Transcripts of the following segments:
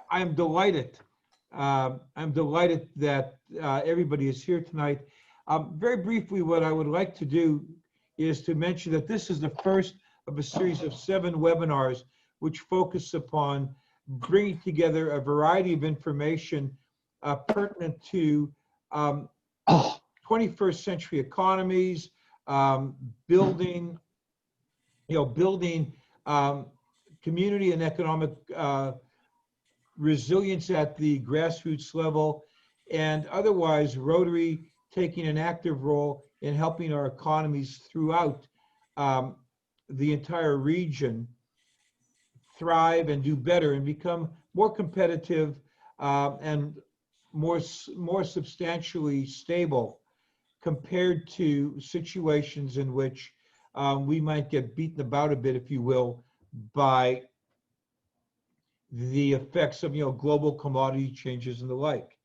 I'm delighted. I'm delighted that everybody is here tonight. Very briefly, what I would like to do is to mention that this is the first of a series of 7 webinars which focus upon bringing together a variety of information pertinent to 21st century economies, building, building community and economic resilience at the grassroots level, and otherwise Rotary taking an active role in helping our economies throughout the entire region thrive and do better and become more competitive and more substantially stable compared to situations in which we might get beaten about a bit, if you will, by the effects of global commodity changes and the like.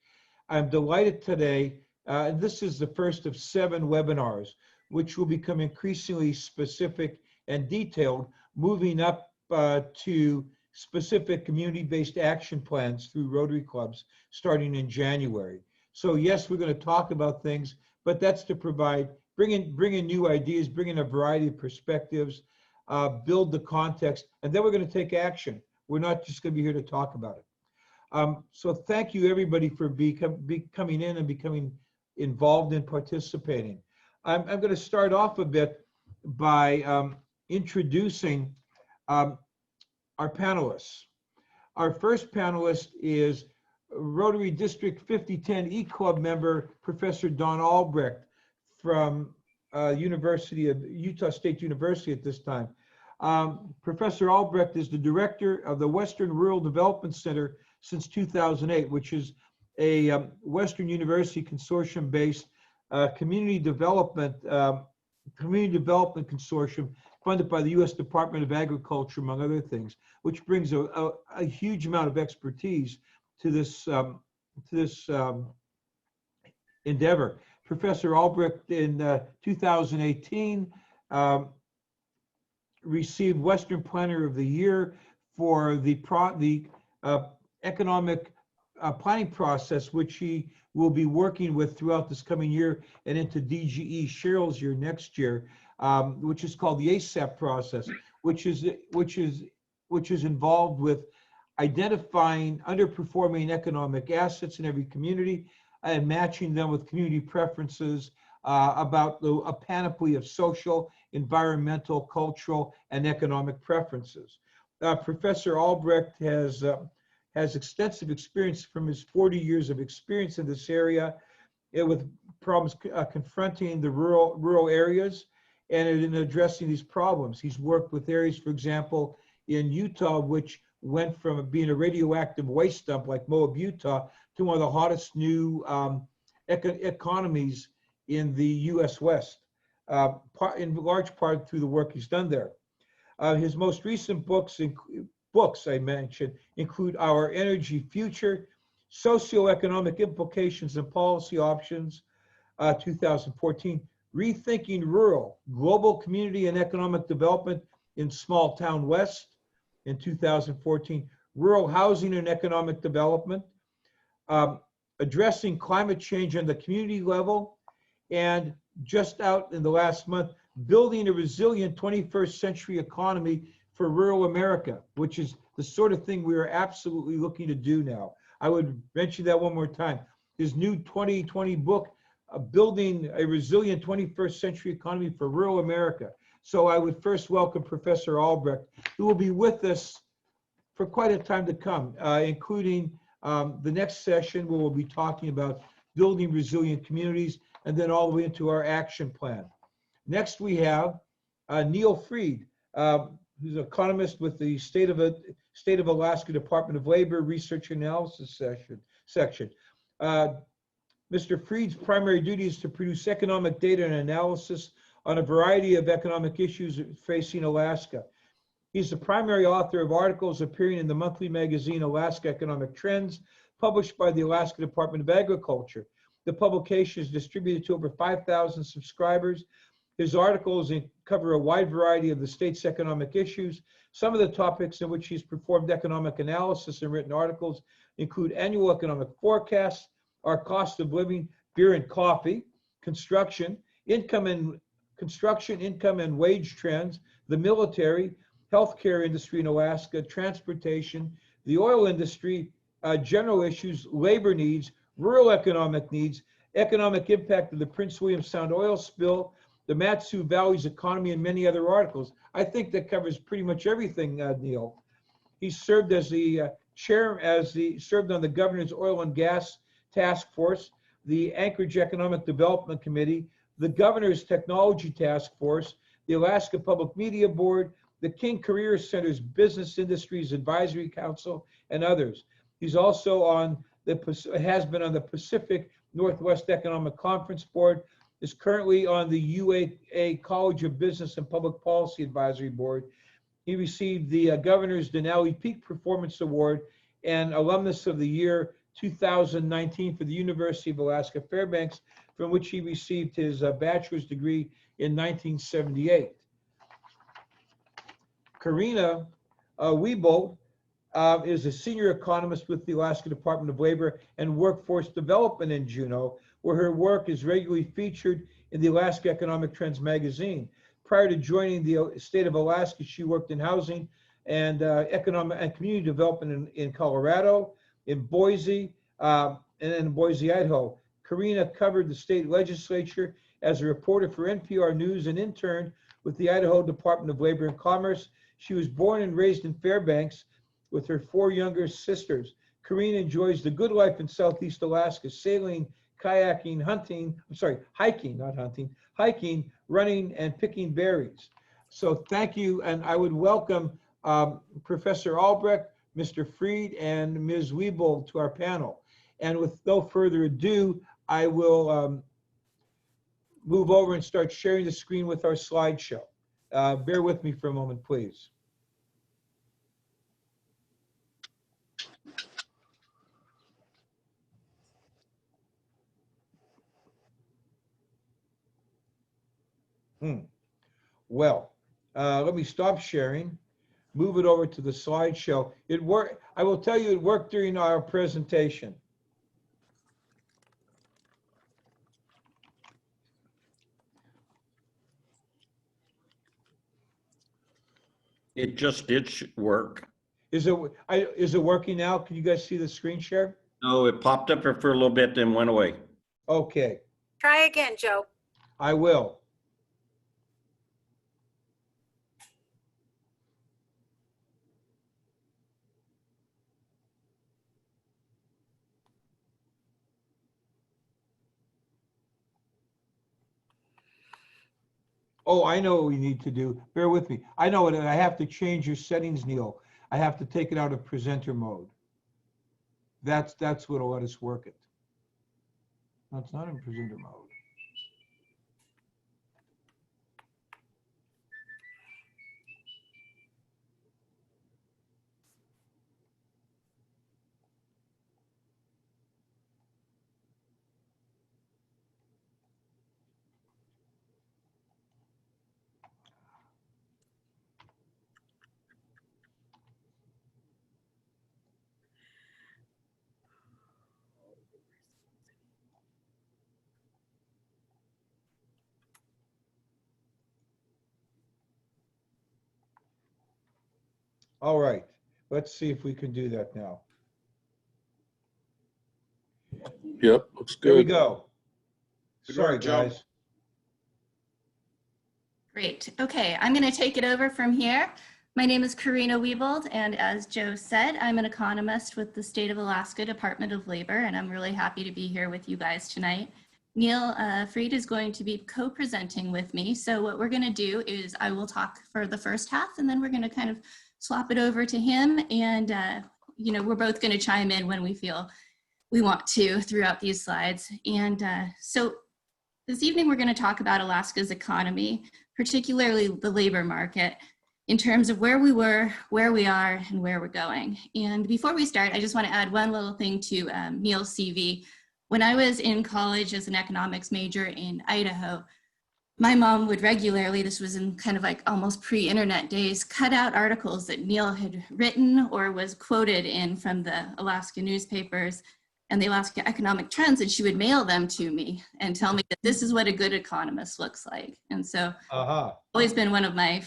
I'm delighted today, and this is the first of 7 webinars, which will become increasingly specific and detailed, moving up to specific community-based action plans through Rotary clubs starting in January. So yes, we're going to talk about things, but that's to bring in new ideas, bring in a variety of perspectives, build the context, and then we're going to take action. We're not just going to be here to talk about it. So thank you everybody for coming in and becoming involved in participating. I'm going to start off a bit by introducing our panelists. Our first panelist is Rotary District 5010 E-Club member, Professor Don Albrecht from Utah State University at this time. Professor Albrecht is the director of the Western Rural Development Center since 2008, which is a Western University consortium-based community development consortium funded by the U.S. Department of Agriculture, among other things, which brings a huge amount of expertise to this endeavor. Professor Albrecht in 2018 received Western Planner of the Year for the economic planning process, which he will be working with throughout this coming year and into DGE Cheryl's year next year, which is called the ASAP process, which is involved with identifying underperforming economic assets in every community and matching them with community preferences about a panoply of social, environmental, cultural, and economic preferences. Professor Albrecht has extensive experience from his 40 years of experience in this area with problems confronting the rural areas and in addressing these problems. He's worked with areas, for example, in Utah, which went from being a radioactive waste dump like Moab, Utah, to one of the hottest new economies in the U.S. West, in large part through the work he's done there. His most recent books I mentioned include Our Energy Future, Socioeconomic Implications and Policy Options, 2014, Rethinking Rural, Global Community and Economic Development in Small Town West, in 2014, Rural Housing and Economic Development, Addressing Climate Change on the Community Level, and just out in the last month, Building a Resilient 21st Century Economy for Rural America, which is the sort of thing we are absolutely looking to do now. I would mention that one more time. His new 2020 book, Building a Resilient 21st Century Economy for Rural America. So I would first welcome Professor Albrecht, who will be with us for quite a time to come, including the next session where we'll be talking about building resilient communities, and then all the way into our action plan. Next, we have Neil Freed, who's an economist with the State of Alaska Department of Labor Research Analysis section. Mr. Freed's primary duty is to produce economic data and analysis on a variety of economic issues facing Alaska. He's the primary author of articles appearing in the monthly magazine Alaska Economic Trends, published by the Alaska Department of Agriculture. The publication is distributed to over 5,000 subscribers His articles cover a wide variety of the state's economic issues. Some of the topics in which he's performed economic analysis and written articles include annual economic forecasts, our cost of living, beer and coffee, construction, income and wage trends, the military, healthcare industry in Alaska, transportation, the oil industry, general issues, labor needs, rural economic needs, economic impact of the Prince William Sound oil spill, the Matsu Valley's economy, and many other articles. I think that covers pretty much everything, Neil. He served as the served on the governor's oil and gas task force, the Anchorage Economic Development Committee, the governor's technology task force, the Alaska Public Media Board, the King Career Center's Business Industries Advisory Council, and others. He's also has been on the Pacific Northwest Economic Conference Board, is currently on the UAA College of Business and Public Policy Advisory Board. He received the Governor's Denali Peak Performance Award and Alumnus of the Year 2019 for the University of Alaska Fairbanks, from which he received his bachelor's degree in 1978. Karina Wiebold is a senior economist with the Alaska Department of Labor and Workforce Development in Juneau, where her work is regularly featured in the Alaska Economic Trends magazine. Prior to joining the state of Alaska, she worked in housing and economic and community development in Colorado, in Boise, and in Boise, Idaho. Karina covered the state legislature as a reporter for NPR News and interned with the Idaho Department of Labor and Commerce. She was born and raised in Fairbanks with her 4 younger sisters. Karina enjoys the good life in Southeast Alaska, sailing, kayaking, hiking, running, and picking berries. So thank you, and I would welcome Professor Albrecht, Mr. Freed, and Ms. Wiebold to our panel. And with no further ado, I will move over and start sharing the screen with our slideshow. Bear with me for a moment, please. Well, let me stop sharing, move it over to the slideshow. It worked. I will tell you, it worked during our presentation. It just did work. Is it working now? Can you guys see the screen share? No, it popped up for a little bit, then went away. Okay. Try again, Joe. I will. Oh, I know what we need to do. Bear with me. I know it. I have to change your settings, Neil. I have to take it out of presenter mode. That's what'll let us work it. No, it's not in presenter mode. All right, let's see if we can do that now. Yep, looks good. There we go. Good Sorry, work, Joe. guys. Great. Okay, I'm going to take it over from here. My name is Karina Wiebold, and as Joe said, I'm an economist with the State of Alaska Department of Labor, and I'm really happy to be here with you guys tonight. Neil Freed is going to be co-presenting with me. So what we're going to do is I will talk for the first half, and then we're going to kind of swap it over to him, and we're both going to chime in when we feel we want to throughout these slides. And so this evening we're going to talk about Alaska's economy, particularly the labor market, in terms of where we were, where we are, and where we're going. And before we start, I just want to add one little thing to Neil's CV. When I was in college as an economics major in Idaho, my mom would regularly, this was in kind of like almost pre-internet days, cut out articles that Neil had written or was quoted in from the Alaska newspapers and the Alaska economic trends, and she would mail them to me and tell me that this is what a good economist looks like. And so always been one of my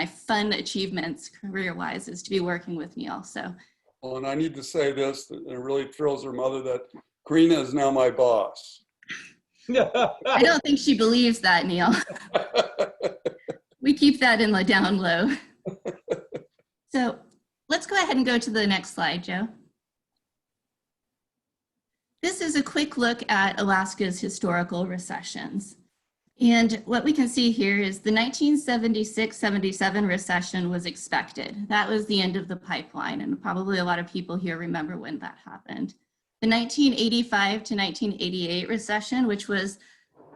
fun achievements career-wise is to be working with Neil. So, well, and I need to say this, and it really thrills her mother, that Karina is now my boss. I don't think she believes that, Neil. We keep that in the down low. So let's go ahead and go to the next slide, Joe. This is a quick look at Alaska's historical recessions. And what we can see here is the 1976-77 recession was expected. That was the end of the pipeline, and probably a lot of people here remember when that happened. The 1985 to 1988 recession, which was,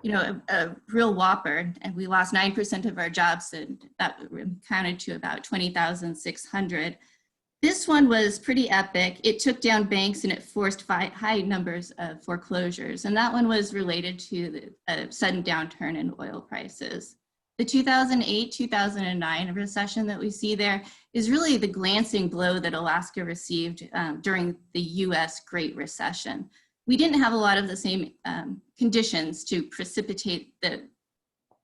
you know, a real whopper, and we lost 9% of our jobs, and that counted to about 20,600. This one was pretty epic. It took down banks and it forced high numbers of foreclosures, and that one was related to the sudden downturn in oil prices. The 2008-2009 recession that we see there is really the glancing blow that Alaska received during the US Great Recession. We didn't have a lot of the same conditions to precipitate the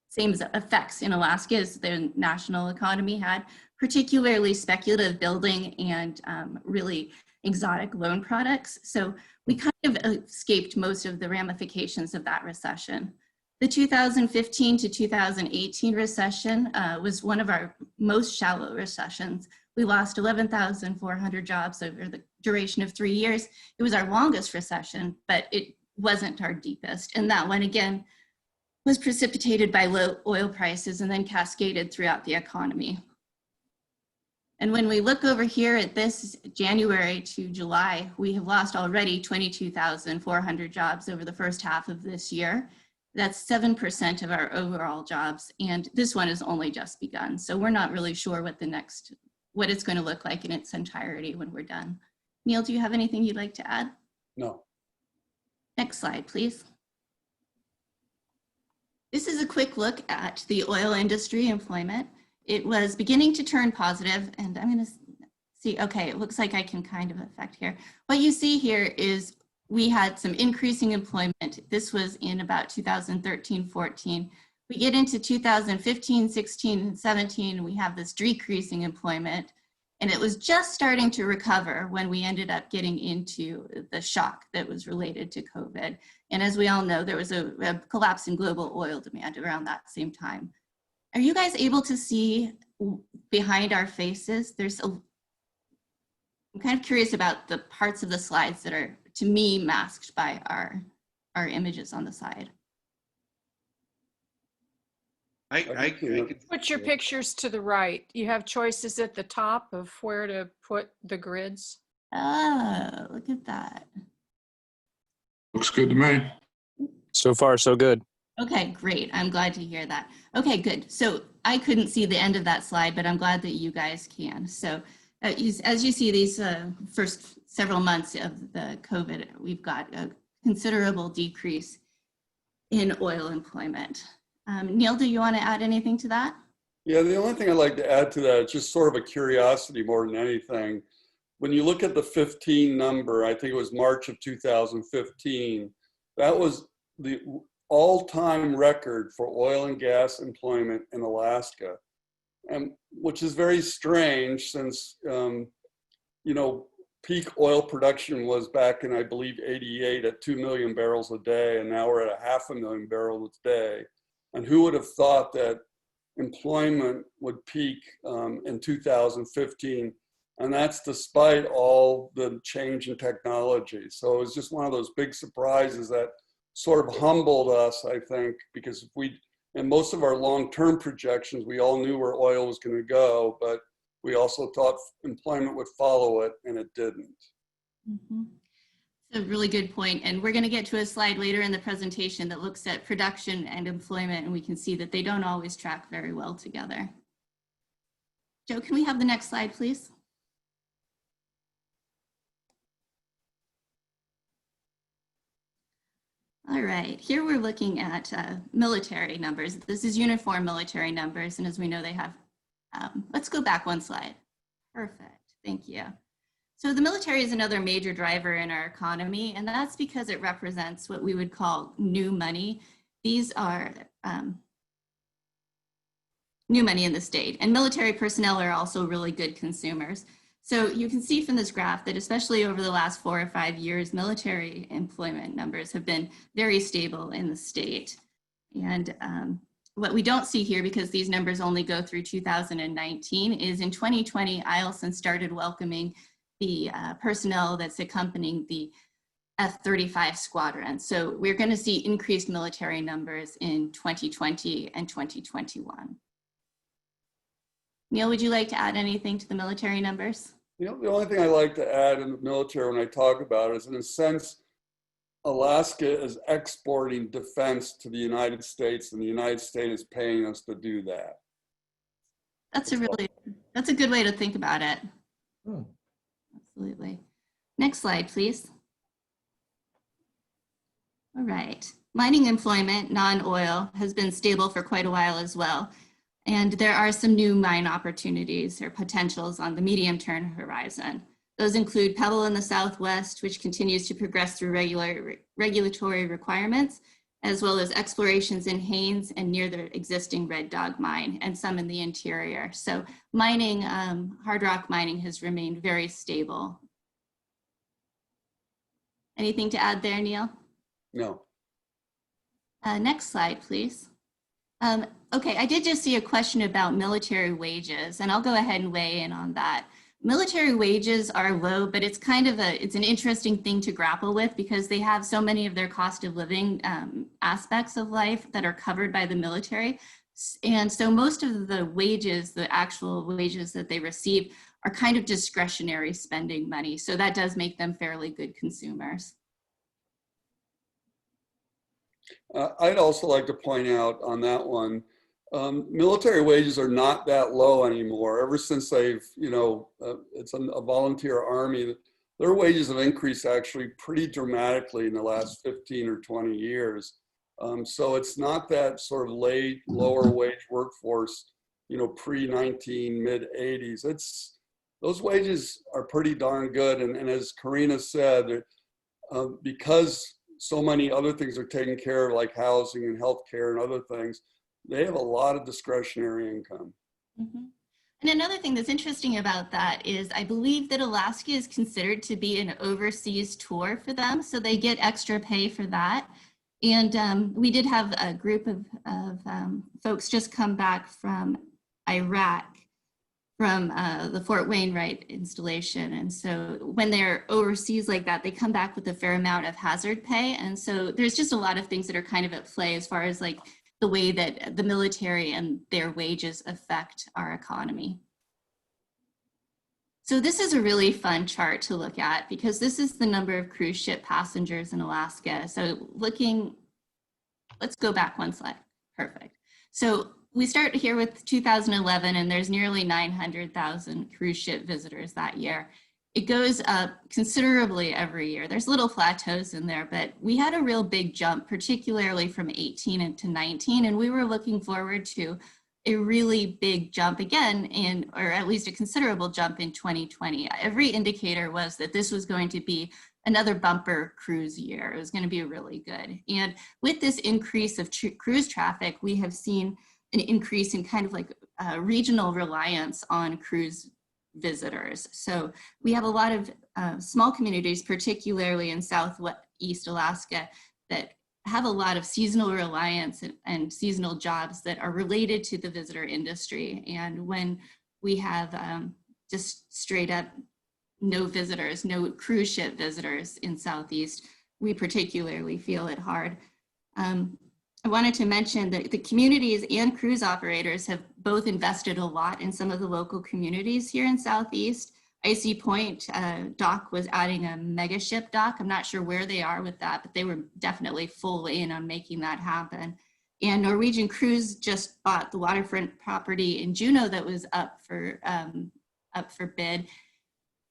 same effects in Alaska as the national economy had, particularly speculative building and really exotic loan products. So we kind of escaped most of the ramifications of that recession. The 2015 to 2018 recession was one of our most shallow recessions. We lost 11,400 jobs over the duration of 3 years. It was our longest recession, but it wasn't our deepest. And that one, again, was precipitated by low oil prices and then cascaded throughout the economy. And when we look over here at this January to July, we have lost already 22,400 jobs over the first half of this year. That's 7% of our overall jobs. And this one has only just begun. So we're not really sure what it's going to look like in its entirety when we're done. Neil, do you have anything you'd like to add? No. Next slide, please. This is a quick look at the oil industry employment. It was beginning to turn positive, and I'm going to see, okay, it looks like I can kind of affect here. What you see here is we had some increasing employment. This was in about 2013-14. We get into 2015, 16, and 17, and we have this decreasing employment. And it was just starting to recover when we ended up getting into the shock that was related to COVID. And as we all know, there was a collapse in global oil demand around that same time. Are you guys able to see behind our faces? I'm kind of curious about the parts of the slides that are, to me, masked by our images on the side. I can Put your pictures to the right. You have choices at the top of where to put the grids. Oh, look at that. Looks good to me. So far, so good. Okay, great. I'm glad to hear that. Okay, good. So I couldn't see the end of that slide, but I'm glad that you guys can. So as you see, these first several months of the COVID, we've got a considerable decrease in oil employment. Neil, do you want to add anything to that? Yeah, the only thing I'd like to add to that is just sort of a curiosity more than anything. When you look at the 15 number, I think it was March of 2015, that was the all-time record for oil and gas employment in Alaska, and which is very strange since, you know, peak oil production was back in, I believe, 88 at 2 million barrels a day, and now we're at 500,000 barrels a day. And who would have thought that employment would peak in 2015? And that's despite all the change in technology. So it was just one of those big surprises that sort of humbled us, I think, because in most of our long-term projections, we all knew where oil was going to go, but we also thought employment would follow it, and it didn't. Mm-hmm. That's a really good point. And we're going to get to a slide later in the presentation that looks at production and employment, and we can see that they don't always track very well together. Joe, can we have the next slide, please? All right, here we're looking at military numbers. This is uniform military numbers, and as we know, they have, let's go back one slide. Perfect, thank you. So the military is another major driver in our economy, and that's because it represents what we would call new money. These are new money in the state, and military personnel are also really good consumers. So you can see from this graph that especially over the last 4 or 5 years, military employment numbers have been very stable in the state. And what we don't see here, because these numbers only go through 2019, is in 2020, Eielson started welcoming the personnel that's accompanying the F-35 squadron. So we're going to see increased military numbers in 2020 and 2021. Neil, would you like to add anything to the military numbers? The only thing I like to add in the military when I talk about it is, in a sense, Alaska is exporting defense to the United States, and the United States is paying us to do that. That's a good way to think about it. Hmm. Absolutely. Next slide, please. All right. Mining employment, non-oil, has been stable for quite a while as well. And there are some new mine opportunities or potentials on the medium-term horizon. Those include Pebble in the Southwest, which continues to progress through regulatory requirements, as well as explorations in Haines and near the existing Red Dog mine, and some in the interior. So mining, hard rock mining, has remained very stable. Anything to add there, Neil? No. Next slide, please. Okay, I did just see a question about military wages, and I'll go ahead and weigh in on that. Military wages are low, but it's kind of it's an interesting thing to grapple with because they have so many of their cost of living aspects of life that are covered by the military. And so most of the wages, the actual wages that they receive, are kind of discretionary spending money. So that does make them fairly good consumers. I'd also like to point out on that one, military wages are not that low anymore. Ever since they've, it's a volunteer army, their wages have increased actually pretty dramatically in the last 15 or 20 years. So it's not that sort of lower wage workforce, pre-19, mid-80s. Those wages are pretty darn good. And as Karina said, because so many other things are taken care of, like housing and healthcare and other things, they have a lot of discretionary income. Mm-hmm. And another thing that's interesting about that is I believe that Alaska is considered to be an overseas tour for them. So they get extra pay for that. And we did have a group of folks just come back from Iraq, from the Fort Wainwright installation. And so when they're overseas like that, they come back with a fair amount of hazard pay. And so there's just a lot of things that are kind of at play as far as like the way that the military and their wages affect our economy. So this is a really fun chart to look at because this is the number of cruise ship passengers in Alaska. So let's go back one slide. Perfect. So we start here with 2011, and there's nearly 900,000 cruise ship visitors that year. It goes up considerably every year. There's little plateaus in there, but we had a real big jump, particularly from 18 into 19, and we were looking forward to a really big jump again, or at least a considerable jump in 2020. Every indicator was that this was going to be another bumper cruise year. It was going to be really good. And with this increase of cruise traffic, we have seen an increase in kind of like regional reliance on cruise visitors. So we have a lot of small communities, particularly in Southeast Alaska, that have a lot of seasonal reliance and seasonal jobs that are related to the visitor industry. And when we have just straight up no visitors, no cruise ship visitors in Southeast, we particularly feel it hard. I wanted to mention that the communities and cruise operators have both invested a lot in some of the local communities here in Southeast. Icy Point dock was adding a mega ship dock. I'm not sure where they are with that, but they were definitely full in on making that happen. And Norwegian Cruise just bought the waterfront property in Juneau that was up for bid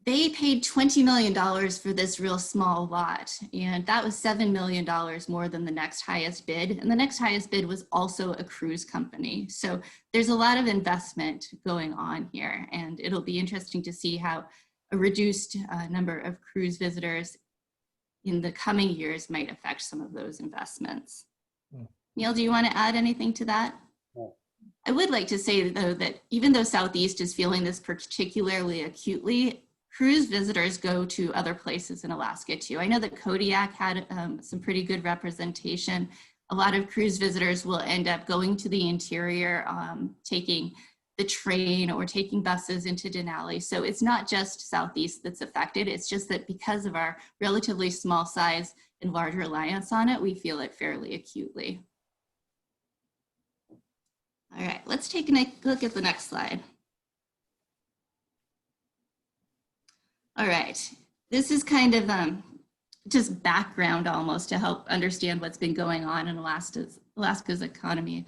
They paid $20 million for this real small lot, and that was $7 million more than the next highest bid. And the next highest bid was also a cruise company. So there's a lot of investment going on here, and it'll be interesting to see how a reduced number of cruise visitors in the coming years might affect some of those investments. Neil, do you want to add anything to that? No. I would like to say, though, that even though Southeast is feeling this particularly acutely, cruise visitors go to other places in Alaska too. I know that Kodiak had some pretty good representation. A lot of cruise visitors will end up going to the interior, taking the train or taking buses into Denali. So it's not just Southeast that's affected. It's just that because of our relatively small size and large reliance on it, we feel it fairly acutely. All right, let's take a look at the next slide. All right, this is kind of just background almost to help understand what's been going on in Alaska's economy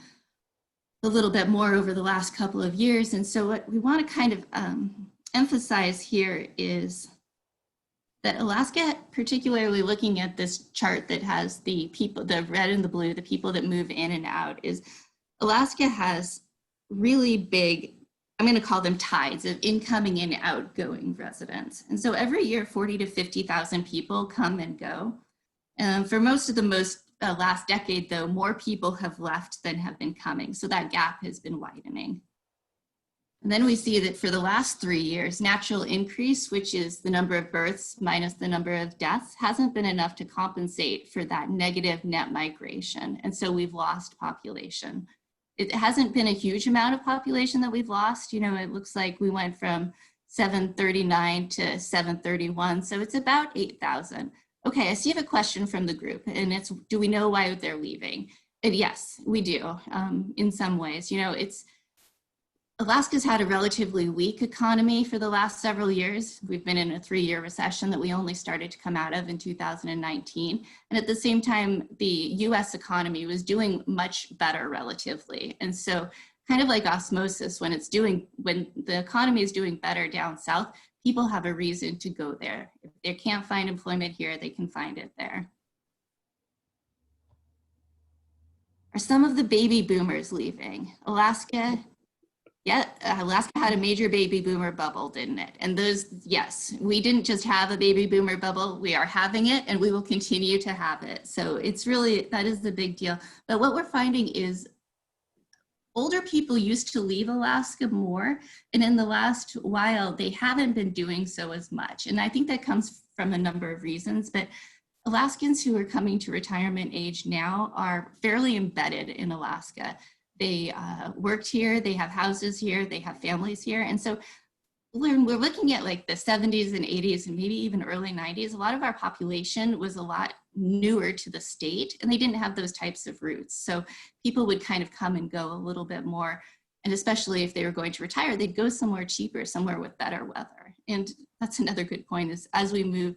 a little bit more over the last couple of years. And so what we want to kind of emphasize here is that Alaska, particularly looking at this chart that has the people, the red and the blue, the people that move in and out, is Alaska has really big, I'm going to call them tides of incoming and outgoing residents. And so every year, 40 to 50,000 people come and go. For most of the last decade, though, more people have left than have been coming. So that gap has been widening. And then we see that for the last 3 years, natural increase, which is the number of births minus the number of deaths, hasn't been enough to compensate for that negative net migration. And so we've lost population. It hasn't been a huge amount of population that we've lost. You know, it looks like we went from 739 to 731. So it's about 8,000. Okay, I see you have a question from the group, and it's, do we know why they're leaving? And yes, we do, in some ways. You know, Alaska's had a relatively weak economy for the last several years. We've been in a 3-year recession that we only started to come out of in 2019. And at the same time, the US economy was doing much better relatively. And so kind of like osmosis, when the economy is doing better down south, people have a reason to go there. If they can't find employment here, they can find it there. Are some of the baby boomers leaving? Alaska had a major baby boomer bubble, didn't it? And those, yes, we didn't just have a baby boomer bubble, we are having it and we will continue to have it. So it's really, that is the big deal. But what we're finding is older people used to leave Alaska more, and in the last while, they haven't been doing so as much. And I think that comes from a number of reasons, but Alaskans who are coming to retirement age now are fairly embedded in Alaska. They worked here, they have houses here, they have families here. And so when we're looking at like the 70s and 80s and maybe even early 90s, a lot of our population was a lot newer to the state and they didn't have those types of roots. So people would kind of come and go a little bit more. And especially if they were going to retire, they'd go somewhere cheaper, somewhere with better weather. And that's another good point, is as we move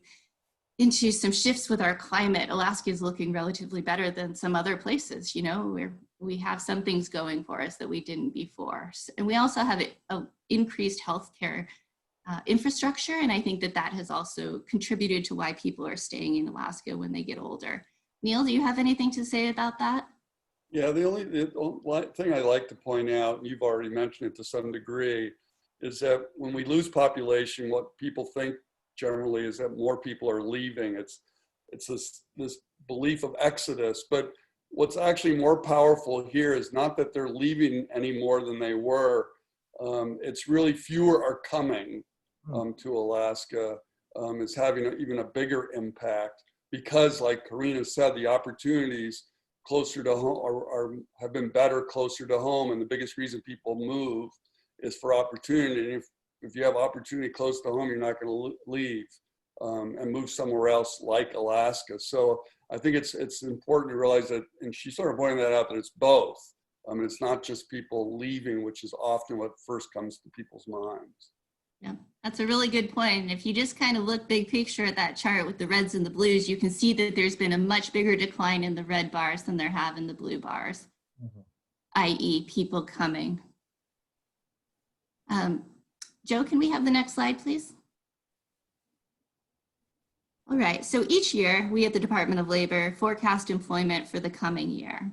into some shifts with our climate, Alaska is looking relatively better than some other places. You know, we have some things going for us that we didn't before. And we also have an increased healthcare infrastructure. And I think that that has also contributed to why people are staying in Alaska when they get older. Neil, do you have anything to say about that? Yeah, the only thing I like to point out, and you've already mentioned it to some degree, is that when we lose population, what people think generally is that more people are leaving. It's this belief of exodus, but what's actually more powerful here is not that they're leaving any more than they were. It's really fewer are coming to Alaska. It's having even a bigger impact because, like Karina said, the opportunities closer to home have been better closer to home, and the biggest reason people move is for opportunity. And if you have opportunity close to home, you're not going to leave and move somewhere else like Alaska. So I think it's important to realize that, and she sort of pointed that out, that it's both. It's not just people leaving, which is often what first comes to people's minds. Yeah, that's a really good point. And if you just kind of look big picture at that chart with the reds and the blues, you can see that there's been a much bigger decline in the red bars than there have in the blue bars, i.e. people coming. Joe, can we have the next slide, please? All right, so each year we at the Department of Labor forecast employment for the coming year.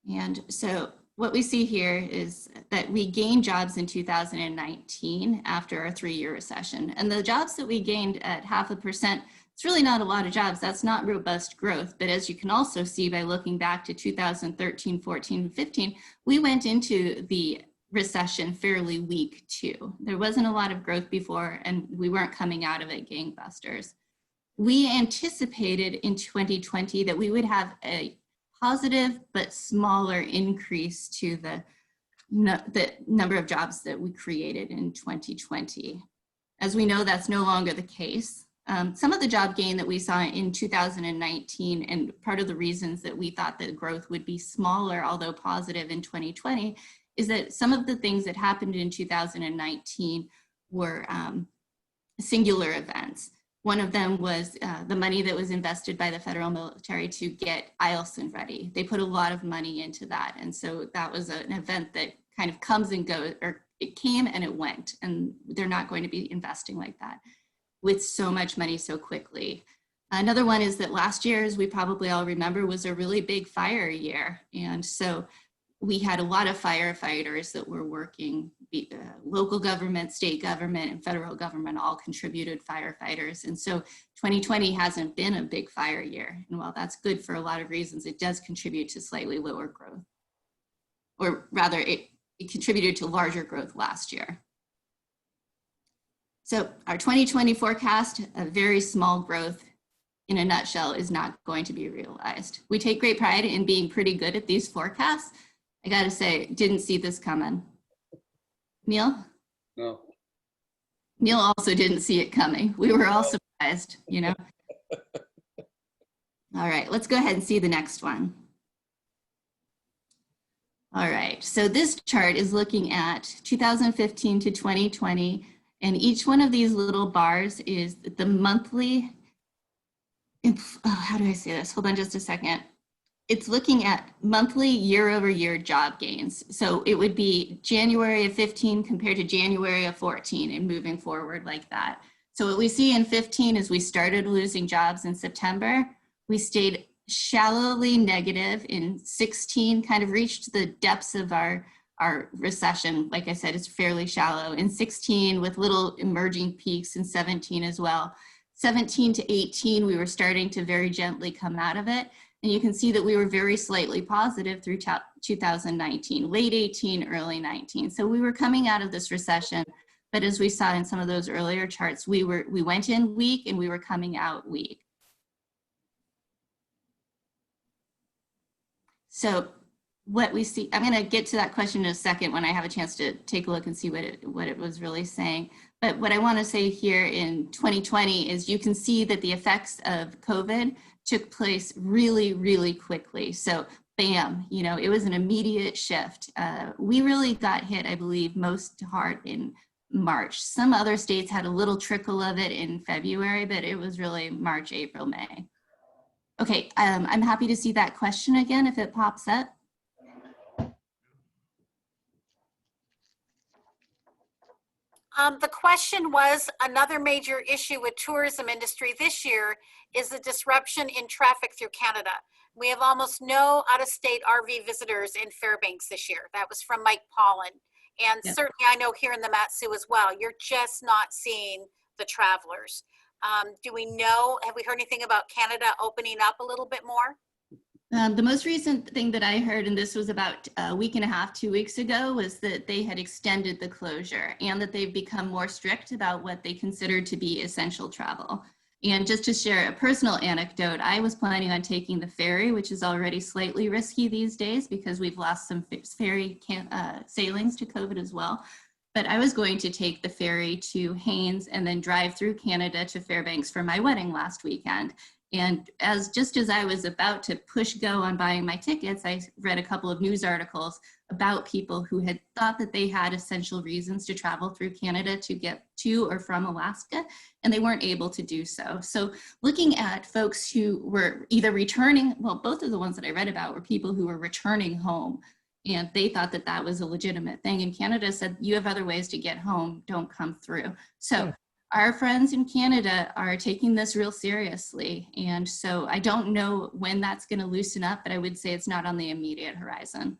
And so what we see here is that we gained jobs in 2019 after our 3-year recession. And the jobs that we gained at 0.5%, it's really not a lot of jobs. That's not robust growth. But as you can also see by looking back to 2013, 14, and 15, we went into the recession fairly weak too. There wasn't a lot of growth before, and we weren't coming out of it gangbusters. We anticipated in 2020 that we would have a positive but smaller increase to the number of jobs that we created in 2020. As we know, that's no longer the case. Some of the job gain that we saw in 2019, and part of the reasons that we thought that growth would be smaller, although positive in 2020, is that some of the things that happened in 2019 were singular events. One of them was the money that was invested by the federal military to get Eielson ready. They put a lot of money into that. And so that was an event that kind of comes and goes, or it came and it went, and they're not going to be investing like that with so much money so quickly. Another one is that last year, as we probably all remember, was a really big fire year. And so we had a lot of firefighters that were working, local government, state government, and federal government all contributed firefighters. And so 2020 hasn't been a big fire year. And while that's good for a lot of reasons, it does contribute to slightly lower growth. Or rather, it contributed to larger growth last year. So our 2020 forecast, a very small growth in a nutshell, is not going to be realized. We take great pride in being pretty good at these forecasts. I gotta say, didn't see this coming. Neil? No. Neil also didn't see it coming. We were all surprised, you know? All right, let's go ahead and see the next one. All right, so this chart is looking at 2015 to 2020, and each one of these little bars is the monthly, how do I say this? Hold on just a second. It's looking at monthly year-over-year job gains. So it would be January of 15 compared to January of 14 and moving forward like that. So what we see in 15 is we started losing jobs in September. We stayed shallowly negative in 16, kind of reached the depths of our recession. Like I said, it's fairly shallow. In 16 with little emerging peaks in 17 as well. 17 to 18, we were starting to very gently come out of it. And you can see that we were very slightly positive through 2019, late 18, early 19. So we were coming out of this recession, but as we saw in some of those earlier charts, we went in weak and we were coming out weak. So what we see, I'm gonna get to that question in a second when I have a chance to take a look and see what it was really saying. But what I wanna say here in 2020 is you can see that the effects of COVID took place really, really quickly. So bam, you know, it was an immediate shift. We really got hit, I believe, most hard in March. Some other states had a little trickle of it in February, but it was really March, April, May. Okay, I'm happy to see that question again if it pops up. The question was, another major issue with tourism industry this year is the disruption in traffic through Canada. We have almost no out-of-state RV visitors in Fairbanks this year. That was from Mike Pollan. And Yep. Certainly I know here in the Mat-Su as well, you're just not seeing the travelers. Do we know, have we heard anything about Canada opening up a little bit more? The most recent thing that I heard, and this was about a week and a half, 2 weeks ago, was that they had extended the closure and that they've become more strict about what they consider to be essential travel. And just to share a personal anecdote, I was planning on taking the ferry, which is already slightly risky these days because we've lost some ferry sailings to COVID as well. But I was going to take the ferry to Haines and then drive through Canada to Fairbanks for my wedding last weekend. And just as I was about to push go on buying my tickets, I read a couple of news articles about people who had thought that they had essential reasons to travel through Canada to get to or from Alaska, and they weren't able to do so. So looking at folks who were either returning, well, both of the ones that I read about were people who were returning home, and they thought that that was a legitimate thing. And Canada said, you have other ways to get home, don't come through. So our friends in Canada are taking this real seriously. And so I don't know when that's going to loosen up, but I would say it's not on the immediate horizon.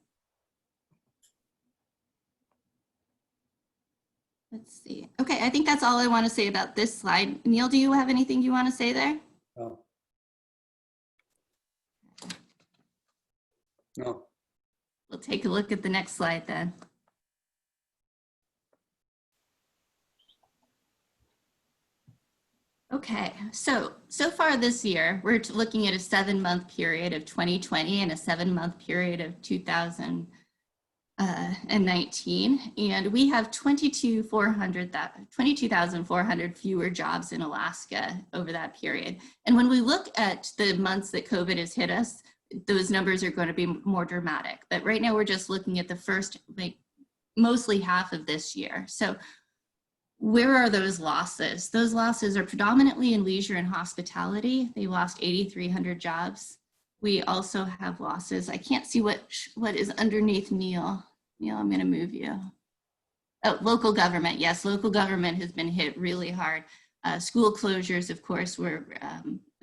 Let's see. Okay, I think that's all I want to say about this slide. Neil, do you have anything you want to say there? No. No. We'll take a look at the next slide then. Okay, so far this year, we're looking at a 7-month period of 2020 and a 7-month period of 2019, and we have 22,400 fewer jobs in Alaska over that period. And when we look at the months that COVID has hit us, those numbers are going to be more dramatic. But right now, we're just looking at the first, mostly half of this year. So where are those losses? Those losses are predominantly in leisure and hospitality. They lost 8,300 jobs. We also have losses. I can't see what is underneath Neil. Neil, I'm going to move you. Oh, local government. Yes, local government has been hit really hard. School closures, of course, were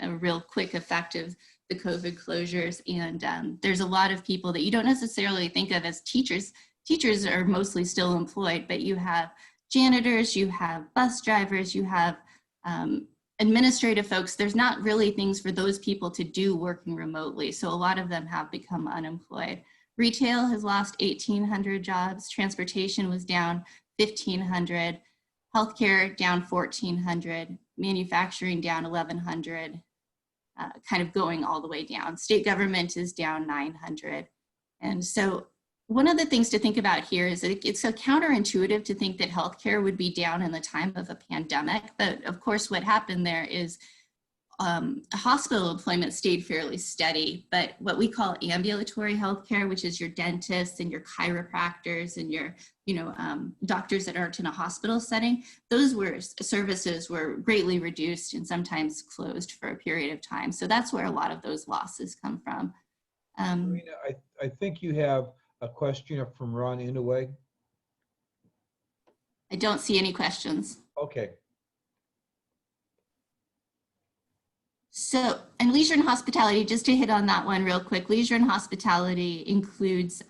a real quick effect of the COVID closures. And there's a lot of people that you don't necessarily think of as teachers. Teachers are mostly still employed, but you have janitors, you have bus drivers, you have administrative folks. There's not really things for those people to do working remotely. So a lot of them have become unemployed. Retail has lost 1,800 jobs. Transportation was down 1,500. Healthcare down 1,400. Manufacturing down 1,100. Kind of going all the way down. State government is down 900. And so one of the things to think about here is that it's so counterintuitive to think that healthcare would be down in the time of a pandemic. But of course, what happened there is hospital employment stayed fairly steady, but what we call ambulatory healthcare, which is your dentists and your chiropractors and your doctors that aren't in a hospital setting, those services were greatly reduced and sometimes closed for a period of time. So that's where a lot of those losses come from. Karina, I think you have a question from Ron Inouye. I don't see any questions. Okay. So, and leisure and hospitality, just to hit on that one real quick, leisure and hospitality includes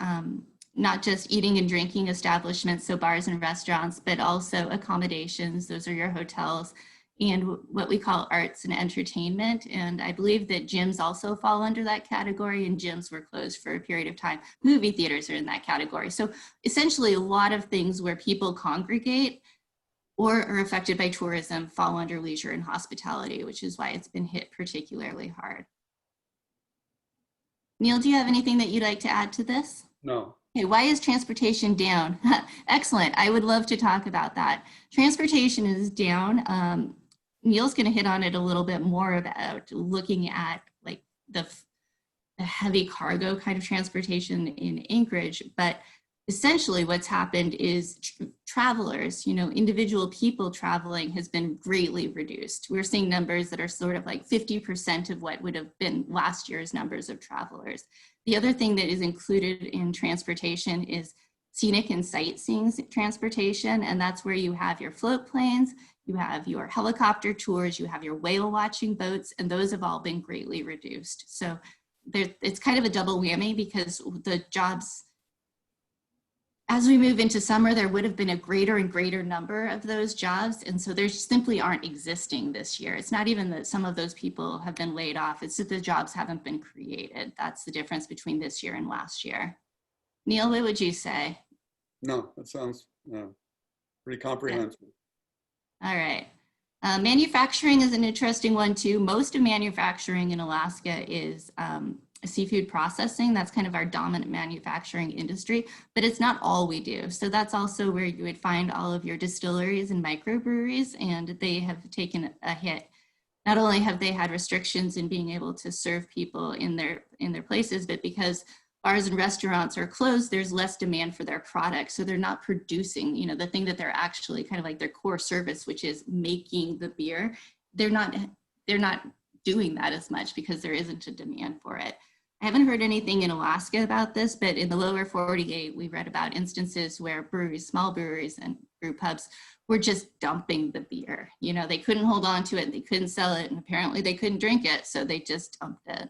not just eating and drinking establishments, so bars and restaurants, but also accommodations. Those are your hotels, and what we call arts and entertainment. And I believe that gyms also fall under that category, and gyms were closed for a period of time. Movie theaters are in that category. So essentially a lot of things where people congregate or are affected by tourism fall under leisure and hospitality, which is why it's been hit particularly hard. Neil, do you have anything that you'd like to add to this? No. Okay, why is transportation down? Excellent, I would love to talk about that. Transportation is down. Neil's gonna hit on it a little bit more about looking at like the heavy cargo kind of transportation in Anchorage, but essentially what's happened is travelers, individual people traveling has been greatly reduced. We're seeing numbers that are sort of like 50% of what would have been last year's numbers of travelers. The other thing that is included in transportation is scenic and sightseeing transportation, and that's where you have your float planes, you have your helicopter tours, you have your whale watching boats, and those have all been greatly reduced. So it's kind of a double whammy because the jobs, as we move into summer, there would have been a greater and greater number of those jobs. And so they simply aren't existing this year. It's not even that some of those people have been laid off. It's that the jobs haven't been created. That's the difference between this year and last year. Neil, what would you say? No, that sounds pretty comprehensive. All right. Manufacturing is an interesting one too. Most of manufacturing in Alaska is seafood processing. That's kind of our dominant manufacturing industry, but it's not all we do. So that's also where you would find all of your distilleries and microbreweries, and they have taken a hit. Not only have they had restrictions in being able to serve people in their places, but because bars and restaurants are closed, there's less demand for their products. So they're not producing, the thing that they're actually kind of like their core service, which is making the beer. They're not doing that as much because there isn't a demand for it. I haven't heard anything in Alaska about this, but in the lower 48, we read about instances where breweries, small breweries and brew pubs were just dumping the beer. You know, they couldn't hold on to it, they couldn't sell it, and apparently they couldn't drink it, so they just dumped it.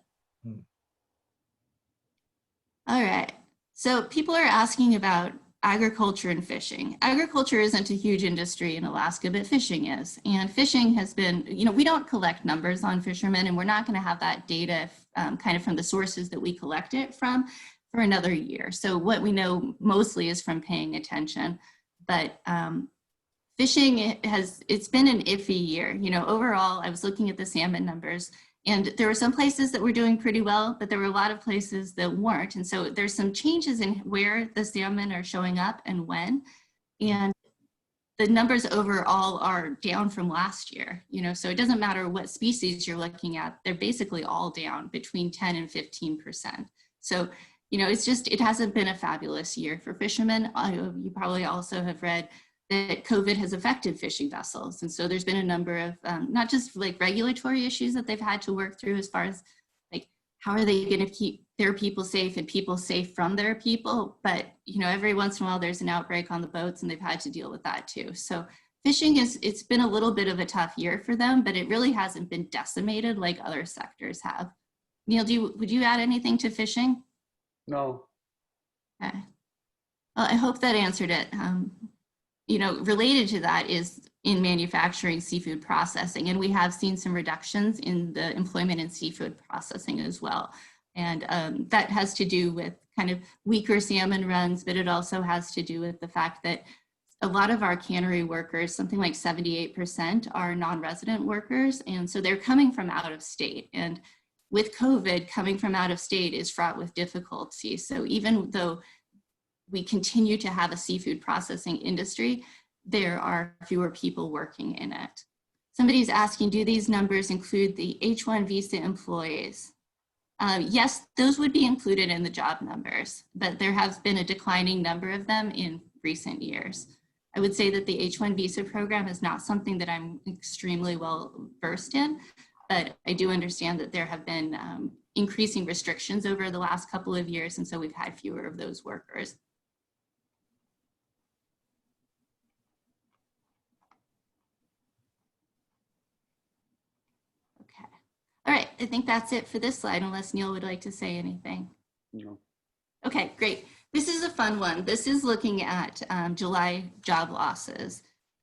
All right, so people are asking about agriculture and fishing. Agriculture isn't a huge industry in Alaska, but fishing is. And fishing has been, you know, we don't collect numbers on fishermen, and we're not going to have that data kind of from the sources that we collect it from for another year. So what we know mostly is from paying attention. But fishing it's been an iffy year. You know, overall, I was looking at the salmon numbers, and there were some places that were doing pretty well, but there were a lot of places that weren't. And so there's some changes in where the salmon are showing up and when. And the numbers overall are down from last year. You know, so it doesn't matter what species you're looking at, they're basically all down between 10 and 15%. So, you know, it hasn't been a fabulous year for fishermen. You probably also have read that COVID has affected fishing vessels. And so there's been a number of, not just like regulatory issues that they've had to work through as far as like, how are they gonna keep their people safe and people safe from their people? But, you know, every once in a while there's an outbreak on the boats and they've had to deal with that too. So fishing it's been a little bit of a tough year for them, but it really hasn't been decimated like other sectors have. Neil, would you add anything to fishing? No. Okay. Well, I hope that answered it. You know, related to that is in manufacturing seafood processing, and we have seen some reductions in the employment in seafood processing as well. And that has to do with kind of weaker salmon runs, but it also has to do with the fact that a lot of our cannery workers, something like 78%, are non-resident workers. And so they're coming from out of state. And with COVID, coming from out of state is fraught with difficulty. So even though we continue to have a seafood processing industry, there are fewer people working in it. Somebody's asking, do these numbers include the H-1 visa employees? Yes, those would be included in the job numbers, but there has been a declining number of them in recent years. I would say that the H-1 visa program is not something that I'm extremely well versed in, but I do understand that there have been increasing restrictions over the last couple of years, and so we've had fewer of those workers. All right, I think that's it for this slide, unless Neil would like to say anything. No. Okay, great. This is a fun one. This is looking at July job losses.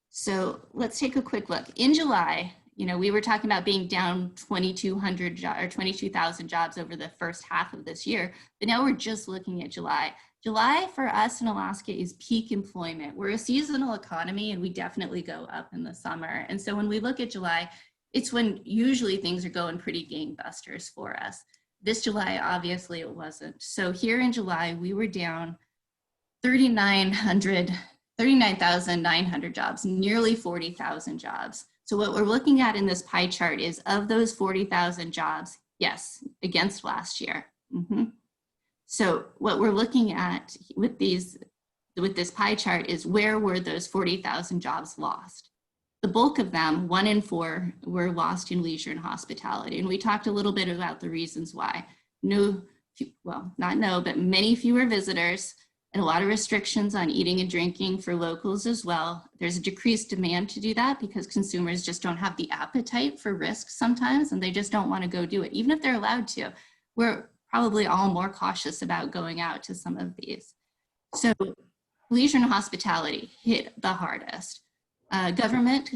So let's take a quick look. In July, you know, we were talking about being down 2,200 or 22,000 jobs over the first half of this year, but now we're just looking at July. July for us in Alaska is peak employment. We're a seasonal economy and we definitely go up in the summer. And so when we look at July, it's when usually things are going pretty gangbusters for us. This July, obviously it wasn't. So here in July, we were down 39,900 jobs, nearly 40,000 jobs. So what we're looking at in this pie chart is of those 40,000 jobs, yes, against last year. So what we're looking at with this pie chart is where were those 40,000 jobs lost? The bulk of them, 1 in 4, were lost in leisure and hospitality. And we talked a little bit about the reasons why. But many fewer visitors and a lot of restrictions on eating and drinking for locals as well. There's a decreased demand to do that because consumers just don't have the appetite for risk sometimes, and they just don't want to go do it, even if they're allowed to. We're probably all more cautious about going out to some of these. So leisure and hospitality hit the hardest. Government,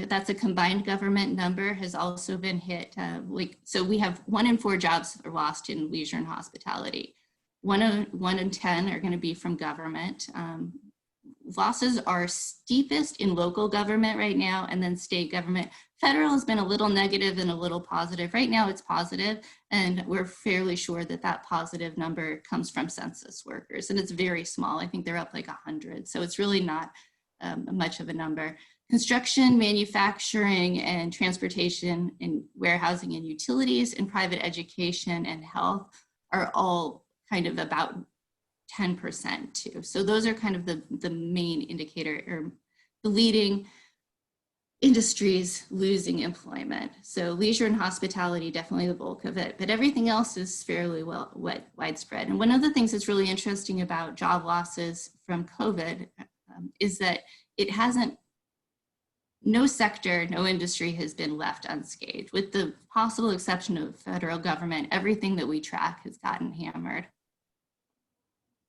that's a combined government number, has also been hit. So we have 1 in 4 jobs are lost in leisure and hospitality. 1 in 10 are going to be from government. Losses are steepest in local government right now, and then state government. Federal has been a little negative and a little positive. Right now it's positive, and we're fairly sure that that positive number comes from census workers, and it's very small. I think they're up like 100, so it's really not much of a number. Construction, manufacturing, and transportation, and warehousing and utilities, and private education and health are all kind of about 10% too. So those are kind of the main indicator, or the leading industries losing employment. So leisure and hospitality, definitely the bulk of it, but everything else is fairly widespread. And one of the things that's really interesting about job losses from COVID is that it hasn't, no sector, no industry has been left unscathed. With the possible exception of federal government, everything that we track has gotten hammered.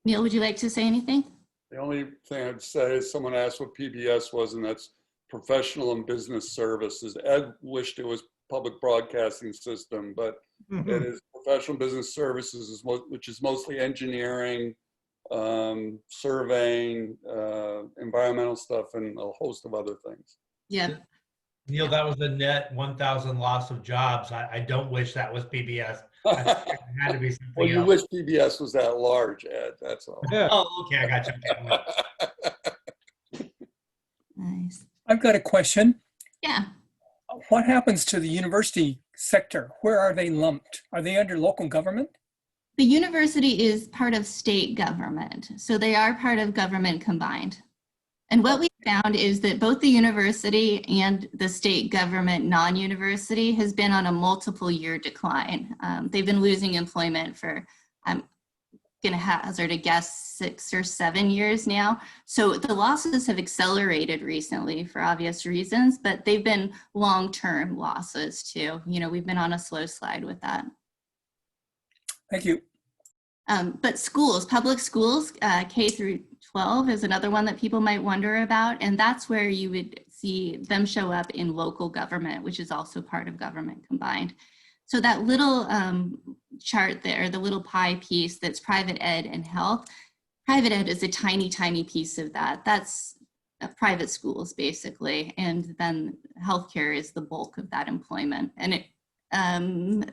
Neil, would you like to say anything? The only thing I'd say is someone asked what PBS was, and that's professional and business services. Ed wished it was public broadcasting system, but it is professional business services, which is mostly engineering, surveying, environmental stuff, and a host of other things. Yeah. Neil, that was a net 1,000 loss of jobs. I don't wish that was PBS. It had to be something Well, you else. wish PBS was that large, Ed, that's all. Yeah. Oh, okay, I got you. Nice. I've got a question. Yeah. What happens to the university sector? Where are they lumped? Are they under local government? The university is part of state government, so they are part of government combined. And what we found is that both the university and the state government non-university has been on a multiple year decline. They've been losing employment for, I'm gonna hazard a guess, 6 or 7 years now. So the losses have accelerated recently for obvious reasons, but they've been long-term losses too. You know, we've been on a slow slide with that. Thank you. But schools, public schools, K through 12 is another one that people might wonder about. And that's where you would see them show up in local government, which is also part of government combined. So that little chart there, the little pie piece that's private ed and health, private ed is a tiny, tiny piece of that. That's private schools basically. And then healthcare is the bulk of that employment. And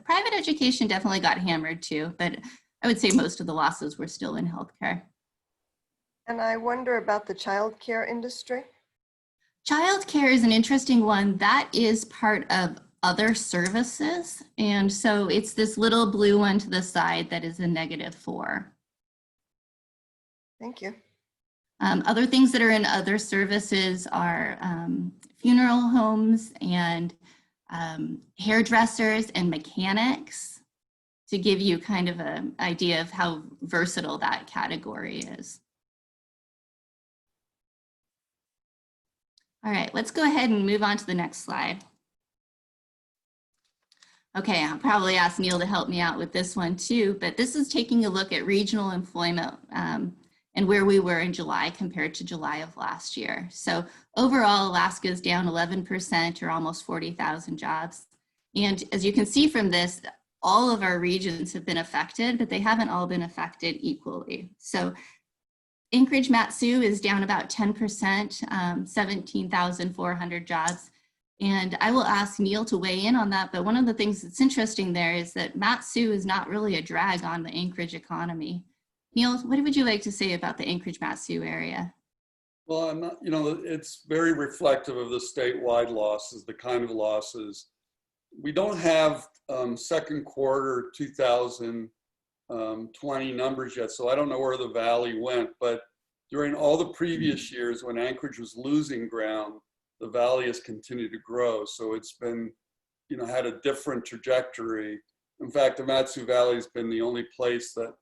private education definitely got hammered too, but I would say most of the losses were still in healthcare. And I wonder about the childcare industry. Childcare is an interesting one. That is part of other services. And so it's this little blue one to the side that is a -4. Thank you. Other things that are in other services are funeral homes and hairdressers and mechanics, to give you kind of an idea of how versatile that category is. All right, let's go ahead and move on to the next slide. Okay, I'll probably ask Neil to help me out with this one too, but this is taking a look at regional employment and where we were in July compared to July of last year. So overall, Alaska is down 11% or almost 40,000 jobs. And as you can see from this, all of our regions have been affected, but they haven't all been affected equally. So Anchorage Mat-Su is down about 10%, 17,400 jobs. And I will ask Neil to weigh in on that. But one of the things that's interesting there is that Mat-Su is not really a drag on the Anchorage economy. Neil, what would you like to say about the Anchorage Mat-Su area? Well, I'm not, you know, it's very reflective of the statewide losses, the kind of losses. We don't have second quarter 2020 numbers yet, so I don't know where the valley went, but during all the previous years when Anchorage was losing ground, the valley has continued to grow. So it's been, you know, had a different trajectory. In fact, the Mat-Su Valley has been the only place that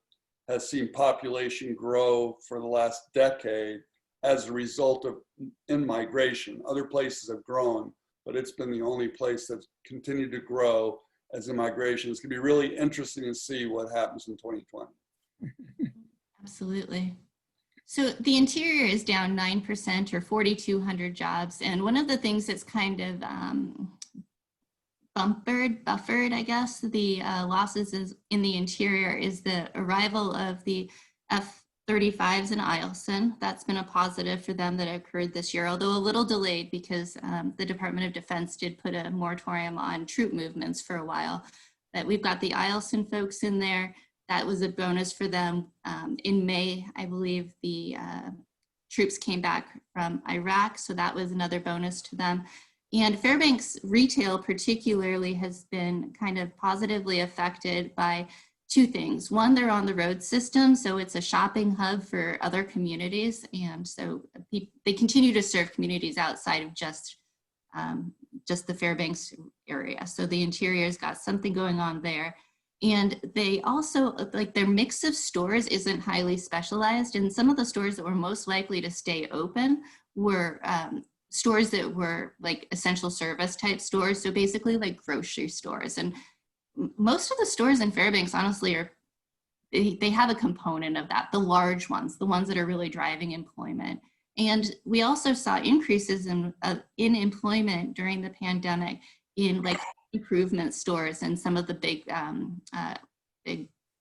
has seen population grow for the last decade as a result of in-migration. Other places have grown, but it's been the only place that's continued to grow as immigration. It's gonna be really interesting to see what happens in 2020. Absolutely. So the interior is down 9% or 4,200 jobs. And one of the things that's kind of buffered, I guess, the losses is in the interior is the arrival of the F-35s in Eielson. That's been a positive for them that occurred this year, although a little delayed because the Department of Defense did put a moratorium on troop movements for a while. But we've got the Eielson folks in there. That was a bonus for them. In May, I believe the troops came back from Iraq, so that was another bonus to them. And Fairbanks retail particularly has been kind of positively affected by two things. One, they're on the road system, so it's a shopping hub for other communities. And so they continue to serve communities outside of just the Fairbanks area. So the interior's got something going on there. And they also, like their mix of stores isn't highly specialized. And some of the stores that were most likely to stay open were stores that were like essential service type stores. So basically like grocery stores. And most of the stores in Fairbanks, honestly, they have a component of that, the large ones, the ones that are really driving employment. And we also saw increases in employment during the pandemic in like improvement stores and some of the big,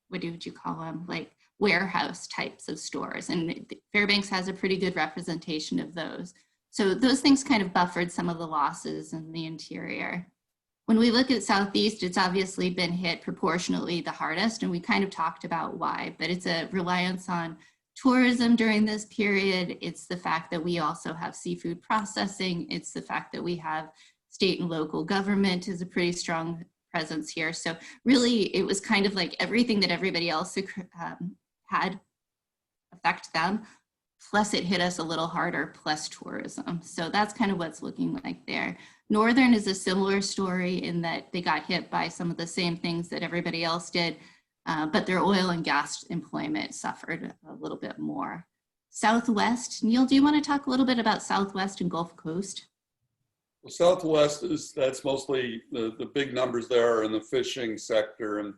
what would you call them? Like warehouse types of stores. And Fairbanks has a pretty good representation of those. So those things kind of buffered some of the losses in the interior. When we look at Southeast, it's obviously been hit proportionately the hardest, and we kind of talked about why, but it's a reliance on tourism during this period. It's the fact that we also have seafood processing. It's the fact that we have state and local government is a pretty strong presence here. So really, it was kind of like everything that everybody else had affect them, plus it hit us a little harder, plus tourism. So that's kind of what's looking like there. Northern is a similar story in that they got hit by some of the same things that everybody else did, but their oil and gas employment suffered a little bit more. Southwest, Neil, do you want to talk a little bit about Southwest and Gulf Coast? Well, Southwest that's mostly the big numbers there are in the fishing sector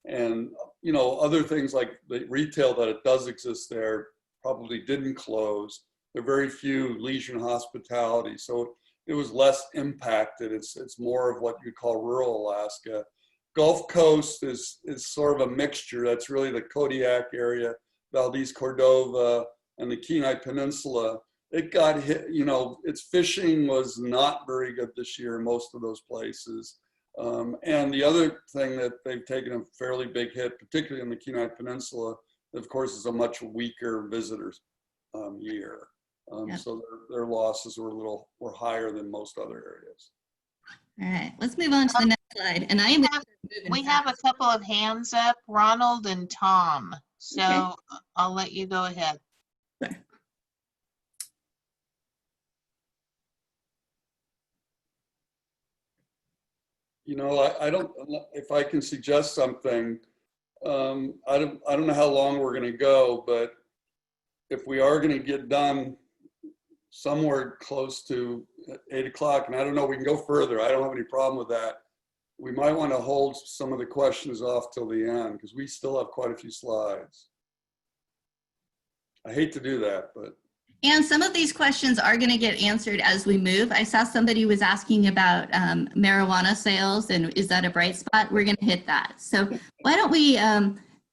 and you know, other things like the retail that it does exist there probably didn't close. There are very few leisure and hospitality, so it was less impacted. It's more of what you call rural Alaska. Gulf Coast is sort of a mixture. That's really the Kodiak area, Valdez, Cordova, and the Kenai Peninsula. It got hit, you know, its fishing was not very good this year in most of those places. And the other thing that they've taken a fairly big hit, particularly in the Kenai Peninsula, of course, is a much weaker visitors year. So their losses were higher than most other areas. All right, let's move on to the next slide. And we have a couple of hands up, Ronald and Tom. So okay. I'll let you go ahead. Sure. You know, I don't, if I can suggest something, I don't know how long we're going to go, but if we are going to get done somewhere close to 8 o'clock, and I don't know, we can go further. I don't have any problem with that. We might want to hold some of the questions off till the end because we still have quite a few slides. I hate to do that, but. And some of these questions are going to get answered as we move. I saw somebody was asking about marijuana sales and is that a bright spot? We're going to hit that. So why don't we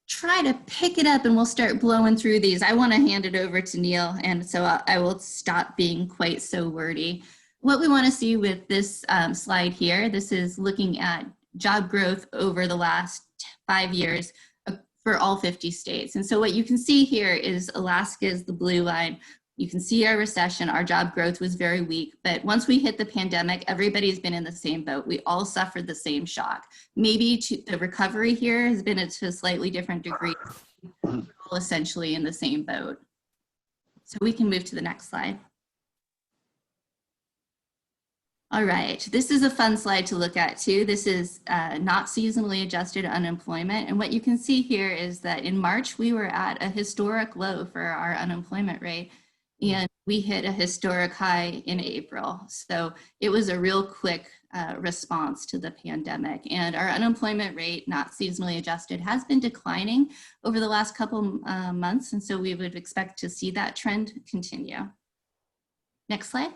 try to pick it up and we'll start blowing through these. I want to hand it over to Neil, and so I will stop being quite so wordy. What we want to see with this slide here, this is looking at job growth over the last 5 years for all 50 states. And so what you can see here is Alaska is the blue line. You can see our recession, our job growth was very weak, but once we hit the pandemic, everybody's been in the same boat. We all suffered the same shock. Maybe the recovery here has been to a slightly different degree, all essentially in the same boat. So we can move to the next slide. All right, this is a fun slide to look at too. This is not seasonally adjusted unemployment. And what you can see here is that in March, we were at a historic low for our unemployment rate. And we hit a historic high in April. So it was a real quick response to the pandemic. And our unemployment rate, not seasonally adjusted, has been declining over the last couple months. And so we would expect to see that trend continue. Next slide.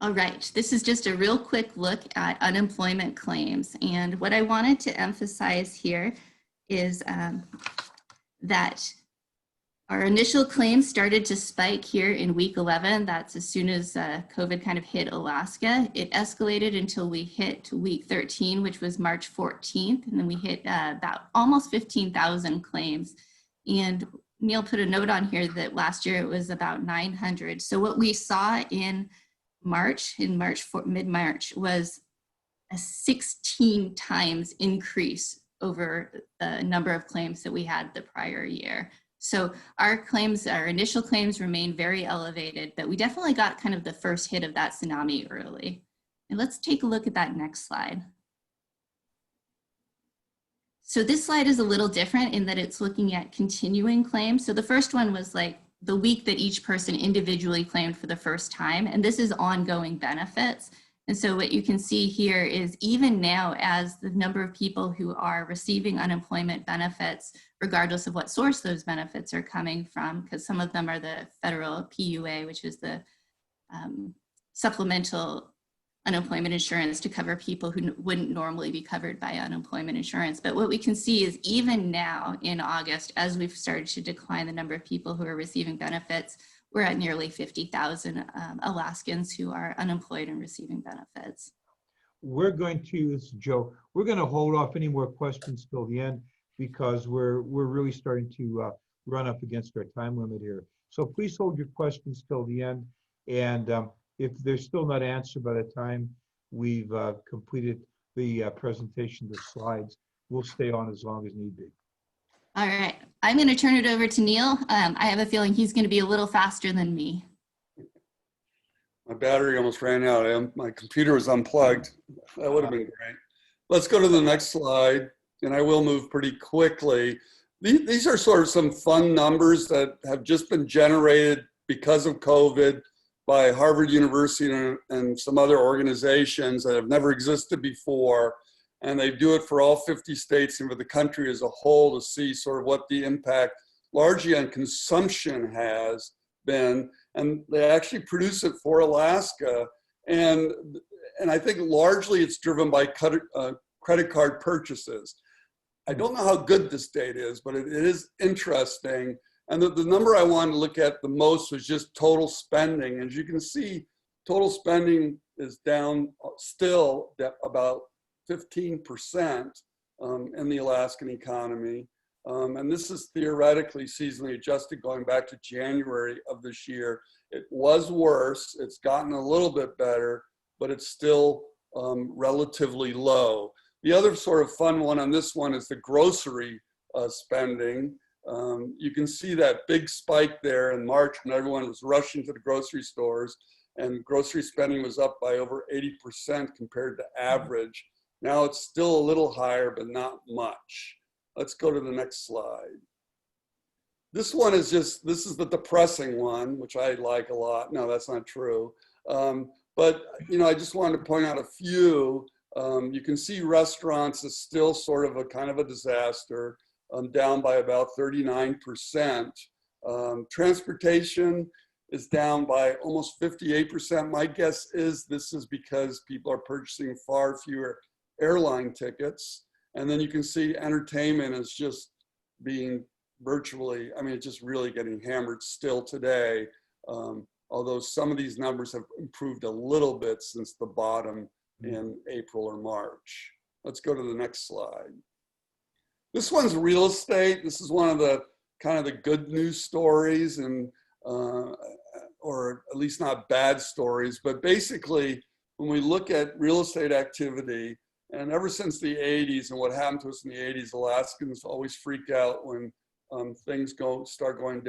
All right, this is just a real quick look at unemployment claims. And what I wanted to emphasize here is that our initial claims started to spike here in week 11. That's as soon as COVID kind of hit Alaska. It escalated until we hit week 13, which was March 14th. And then we hit about almost 15,000 claims. And Neil put a note on here that last year it was about 900. So what we saw in mid-March was a 16 times increase over the number of claims that we had the prior year. So our initial claims remain very elevated, but we definitely got kind of the first hit of that tsunami early. And let's take a look at that next slide. So this slide is a little different in that it's looking at continuing claims. So the first one was like the week that each person individually claimed for the first time, and this is ongoing benefits. And so what you can see here is even now, as the number of people who are receiving unemployment benefits, regardless of what source those benefits are coming from, because some of them are the federal PUA, which is the supplemental unemployment insurance to cover people who wouldn't normally be covered by unemployment insurance. But what we can see is even now in August, as we've started to decline the number of people who are receiving benefits, we're at nearly 50,000 Alaskans who are unemployed and receiving benefits. We're going to, this is Joe, we're going to hold off any more questions till the end because we're really starting to run up against our time limit here. So please hold your questions till the end. And if they're still not answered by the time we've completed the presentation of the slides, we'll stay on as long as need be. All right, I'm going to turn it over to Neil. I have a feeling he's going to be a little faster than me. My battery almost ran out. My computer was unplugged. That would have been great. Let's go to the next slide, and I will move pretty quickly. These are sort of some fun numbers that have just been generated because of COVID by Harvard University and some other organizations that have never existed before. And they do it for all 50 states and for the country as a whole to see sort of what the impact largely on consumption has been. And they actually produce it for Alaska. And I think largely it's driven by credit card purchases. I don't know how good this data is, but it is interesting. And the number I wanted to look at the most was just total spending. As you can see, total spending is down still about 15% in the Alaskan economy. And this is theoretically seasonally adjusted going back to January of this year. It was worse. It's gotten a little bit better, but it's still relatively low. The other sort of fun one on this one is the grocery spending. You can see that big spike there in March when everyone was rushing to the grocery stores, and grocery spending was up by over 80% compared to average. Now it's still a little higher, but not much. Let's go to the next slide. This one is just, this is the depressing one, which I like a lot. No, that's not true. But you know, I just wanted to point out a few. You can see restaurants is still sort of a kind of a disaster, down by about 39%. Transportation is down by almost 58%. My guess is this is because people are purchasing far fewer airline tickets. And then you can see entertainment is just being virtually, I mean, it's just really getting hammered still today. Although some of these numbers have improved a little bit since the bottom in April or March. Let's go to the next slide. This one's real estate. This is one of the kind of the good news stories, and or at least not bad stories, but basically when we look at real estate activity, and ever since the 80s and what happened to us in the 80s, Alaskans always freak out when things start going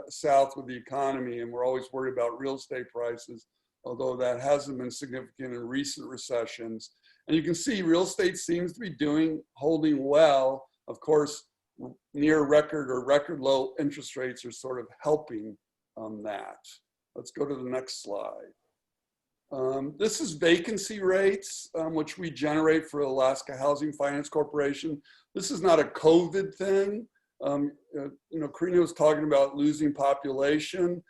south with the economy, and we're always worried about real estate prices, although that hasn't been significant in recent recessions. And you can see real estate seems to be holding well. Of course, near record or record low interest rates are sort of helping that. Let's go to the next slide. This is vacancy rates, which we generate for Alaska Housing Finance Corporation. This is not a COVID thing. You know, Karina was talking about losing population.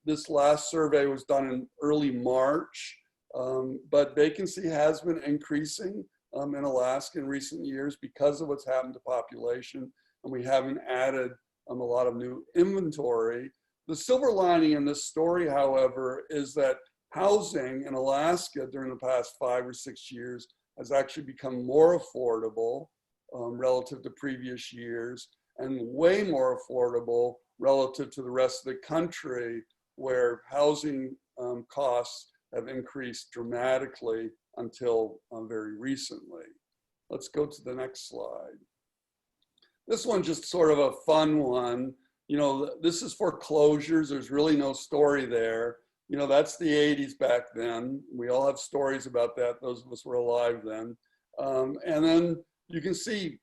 This last survey was done in early March, but vacancy has been increasing in Alaska in recent years because of what's happened to population, and we haven't added a lot of new inventory. The silver lining in this story, however, is that housing in Alaska during the past 5 or 6 years has actually become more affordable relative to previous years, and way more affordable relative to the rest of the country, where housing costs have increased dramatically until very recently. Let's go to the next slide. This one's just sort of a fun one. You know, this is foreclosures. There's really no story there. You know, that's the 80s back then. We all have stories about that. Those of us were alive then. And then you can see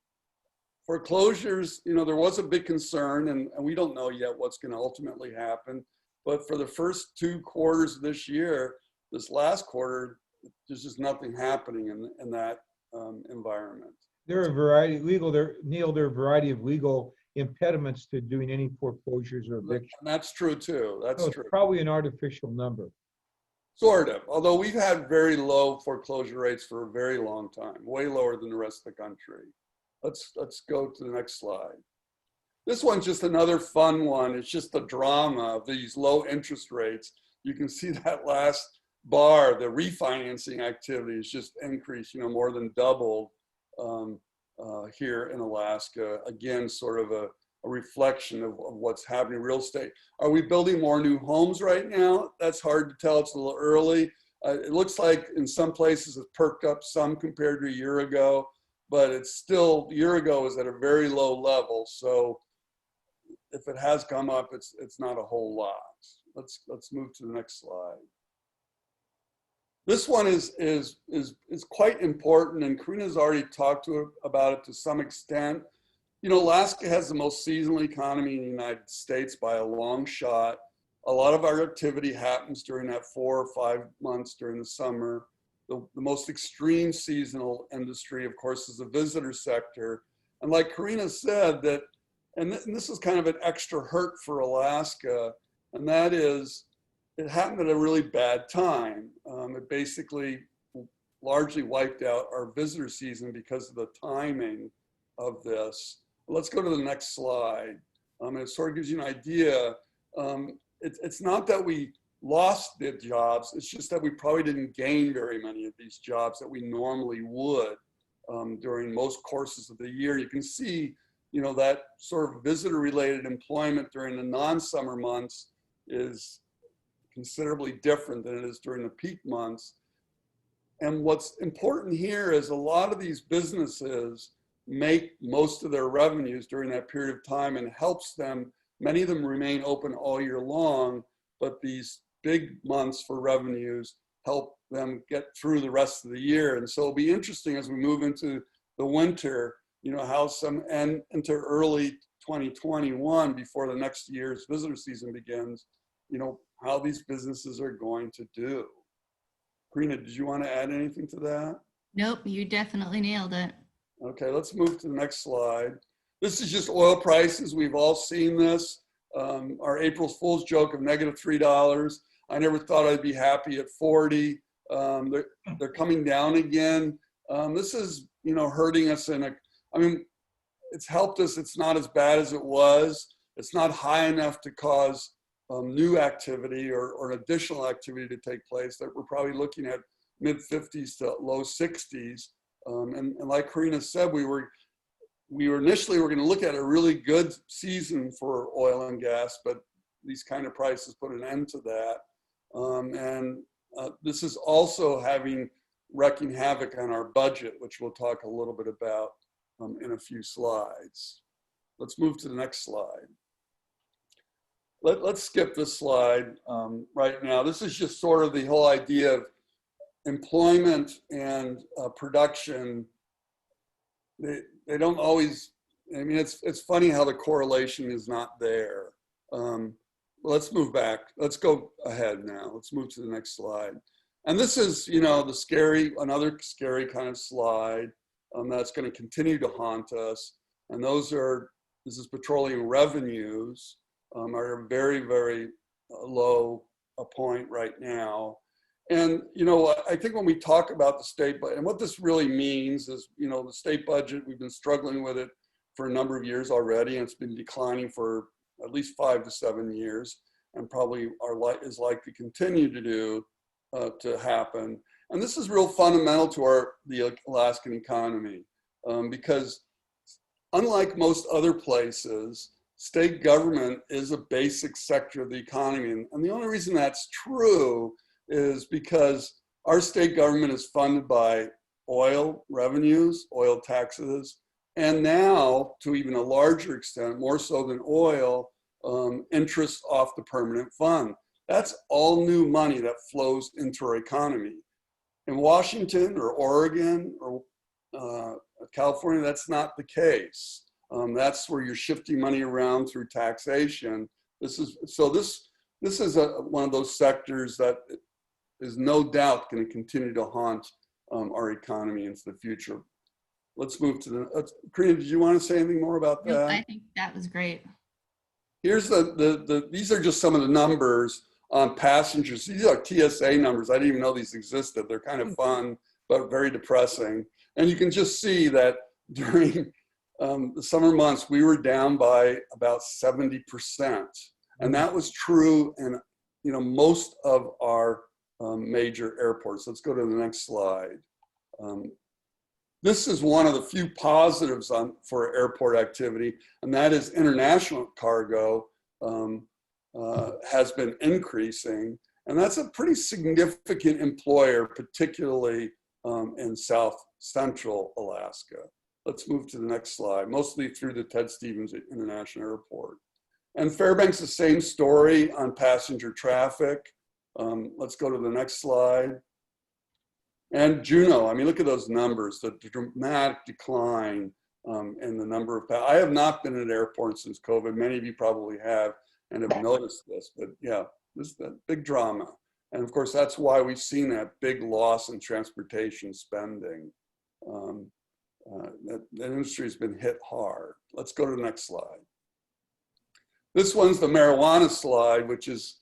Foreclosures, you know, there was a big concern, and we don't know yet what's going to ultimately happen. But for the first 2 quarters of this year, this last quarter, there's just nothing happening in that environment. There are a variety Neil, there are a variety of legal impediments to doing any foreclosures or evictions. And that's true too. That's So true. it's probably an artificial number. Sort of. Although we've had very low foreclosure rates for a very long time, way lower than the rest of the country. Let's go to the next slide. This one's just another fun one. It's just the drama of these low interest rates. You can see that last bar, the refinancing activity has just increased, you know, more than doubled here in Alaska. Again, sort of a reflection of what's happening in real estate. Are we building more new homes right now? That's hard to tell. It's a little early. It looks like in some places it's perked up some compared to a year ago, but it's still, a year ago was at a very low level. So if it has come up, it's not a whole lot. Let's move to the next slide. This one is quite important, and Karina's already talked about it to some extent. You know, Alaska has the most seasonal economy in the United States by a long shot. A lot of our activity happens during that 4 or 5 months during the summer. The most extreme seasonal industry, of course, is the visitor sector. And like Karina said, that, and this is kind of an extra hurt for Alaska, and that is, it happened at a really bad time. It basically largely wiped out our visitor season because of the timing of this. Let's go to the next slide. It sort of gives you an idea. It's not that we lost the jobs, it's just that we probably didn't gain very many of these jobs that we normally would during most courses of the year. You can see, you know, that sort of visitor related employment during the non-summer months is considerably different than it is during the peak months. And what's important here is a lot of these businesses make most of their revenues during that period of time, and helps them, many of them remain open all year long, but these big months for revenues help them get through the rest of the year. And so it'll be interesting as we move into the winter, you know, how some, and into early 2021, before the next year's visitor season begins, you know, how these businesses are going to do. Karina, did you want to add anything to that? Nope, you definitely nailed it. Okay, let's move to the next slide. This is just oil prices. We've all seen this. Our April Fool's joke of -$3. I never thought I'd be happy at 40. They're coming down again. This is, you know, hurting us in a, I mean, it's helped us. It's not as bad as it was. It's not high enough to cause new activity or additional activity to take place. That we're probably looking at mid-50s to low 60s. And like Karina said, we were initially going to look at a really good season for oil and gas, but these kind of prices put an end to that. This is also wreaking havoc on our budget, which we'll talk a little bit about in a few slides. Let's move to the next slide. Let's skip this slide right now. This is just sort of the whole idea of employment and production. They don't always, I mean, it's funny how the correlation is not there. Let's move back. Let's go ahead now. Let's move to the next slide. And this is, you know, another scary kind of slide that's going to continue to haunt us. And this is petroleum revenues are very, very low a point right now. And, you know, I think when we talk about the state budget, and what this really means is, you know, the state budget, we've been struggling with it for a number of years already, and it's been declining for at least 5 to 7 years, and probably is likely to continue to happen. And this is real fundamental to the Alaskan economy, because unlike most other places, state government is a basic sector of the economy. And the only reason that's true is because our state government is funded by oil revenues, oil taxes, and now, to even a larger extent, more so than oil, interest off the permanent fund. That's all new money that flows into our economy. In Washington or Oregon or California, that's not the case. That's where you're shifting money around through taxation. This is one of those sectors that is no doubt going to continue to haunt our economy into the future. Let's move to the, Karina, did you want to say anything more about that? No, I think that was great. Here's these are just some of the numbers on passengers. These are TSA numbers. I didn't even know these existed. They're kind of fun, but very depressing. And you can just see that during the summer months, we were down by about 70%. And that was true in most of our major airports. Let's go to the next slide. This is one of the few positives for airport activity, and that is international cargo has been increasing. And that's a pretty significant employer, particularly in South Central Alaska. Let's move to the next slide, mostly through the Ted Stevens International Airport. And Fairbanks, the same story on passenger traffic. Let's go to the next slide. And Juneau, I mean, look at those numbers, the dramatic decline in the number of, I have not been at an airport since COVID. Many of you probably have and have noticed this, but yeah, this is a big drama. And of course, that's why we've seen that big loss in transportation spending. The industry has been hit hard. Let's go to the next slide. This one's the marijuana slide, which is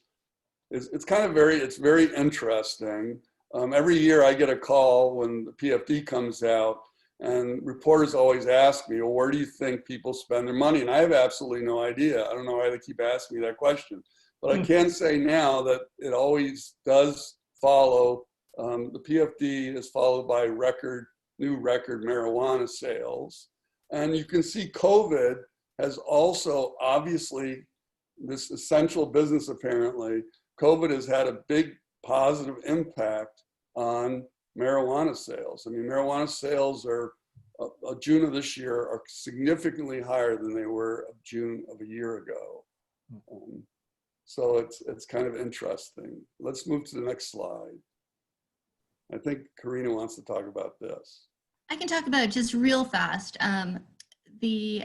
it's very interesting. Every year I get a call when the PFD comes out, and reporters always ask me, well, where do you think people spend their money? And I have absolutely no idea. I don't know why they keep asking me that question. But I can say now that it always does follow, the PFD is followed by new record marijuana sales. And you can see COVID has also, obviously, this essential business apparently, COVID has had a big positive impact on marijuana sales. I mean, marijuana sales are, June of this year, are significantly higher than they were of June of a year ago. So it's kind of interesting. Let's move to the next slide. I think Karina wants to talk about this. I can talk about it just real fast. The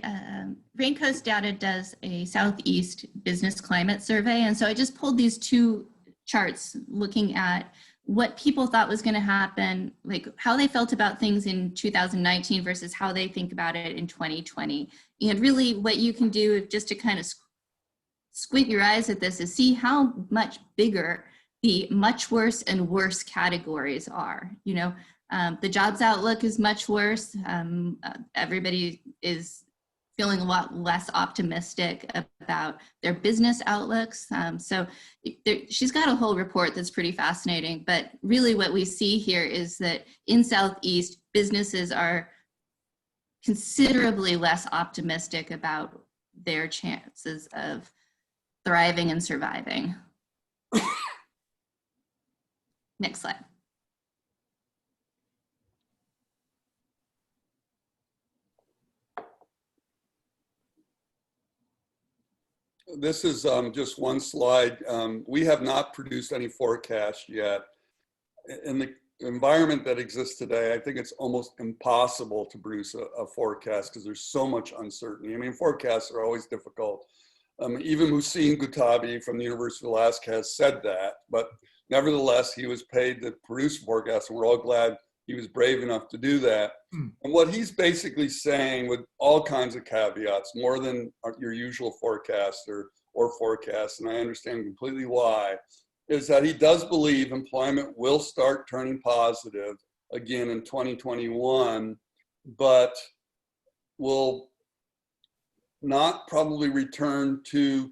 Raincoast Data does a Southeast business climate survey. And so I just pulled these two charts looking at what people thought was going to happen, like how they felt about things in 2019 versus how they think about it in 2020. And really what you can do just to kind of squint your eyes at this is see how much bigger the much worse and worse categories are. The jobs outlook is much worse. Everybody is feeling a lot less optimistic about their business outlooks. She's got a whole report that's pretty fascinating, but really what we see here is that in Southeast, businesses are considerably less optimistic about their chances of thriving and surviving. Next slide. This is just one slide. We have not produced any forecast yet. In the environment that exists today, I think it's almost impossible to produce a forecast because there's so much uncertainty. I mean, forecasts are always difficult. Even Hussein Gutabi from the University of Alaska has said that, but nevertheless, he was paid to produce forecasts, and we're all glad he was brave enough to do that. And what he's basically saying, with all kinds of caveats, more than your usual forecaster or forecast, and I understand completely why, is that he does believe employment will start turning positive again in 2021, but will not probably return to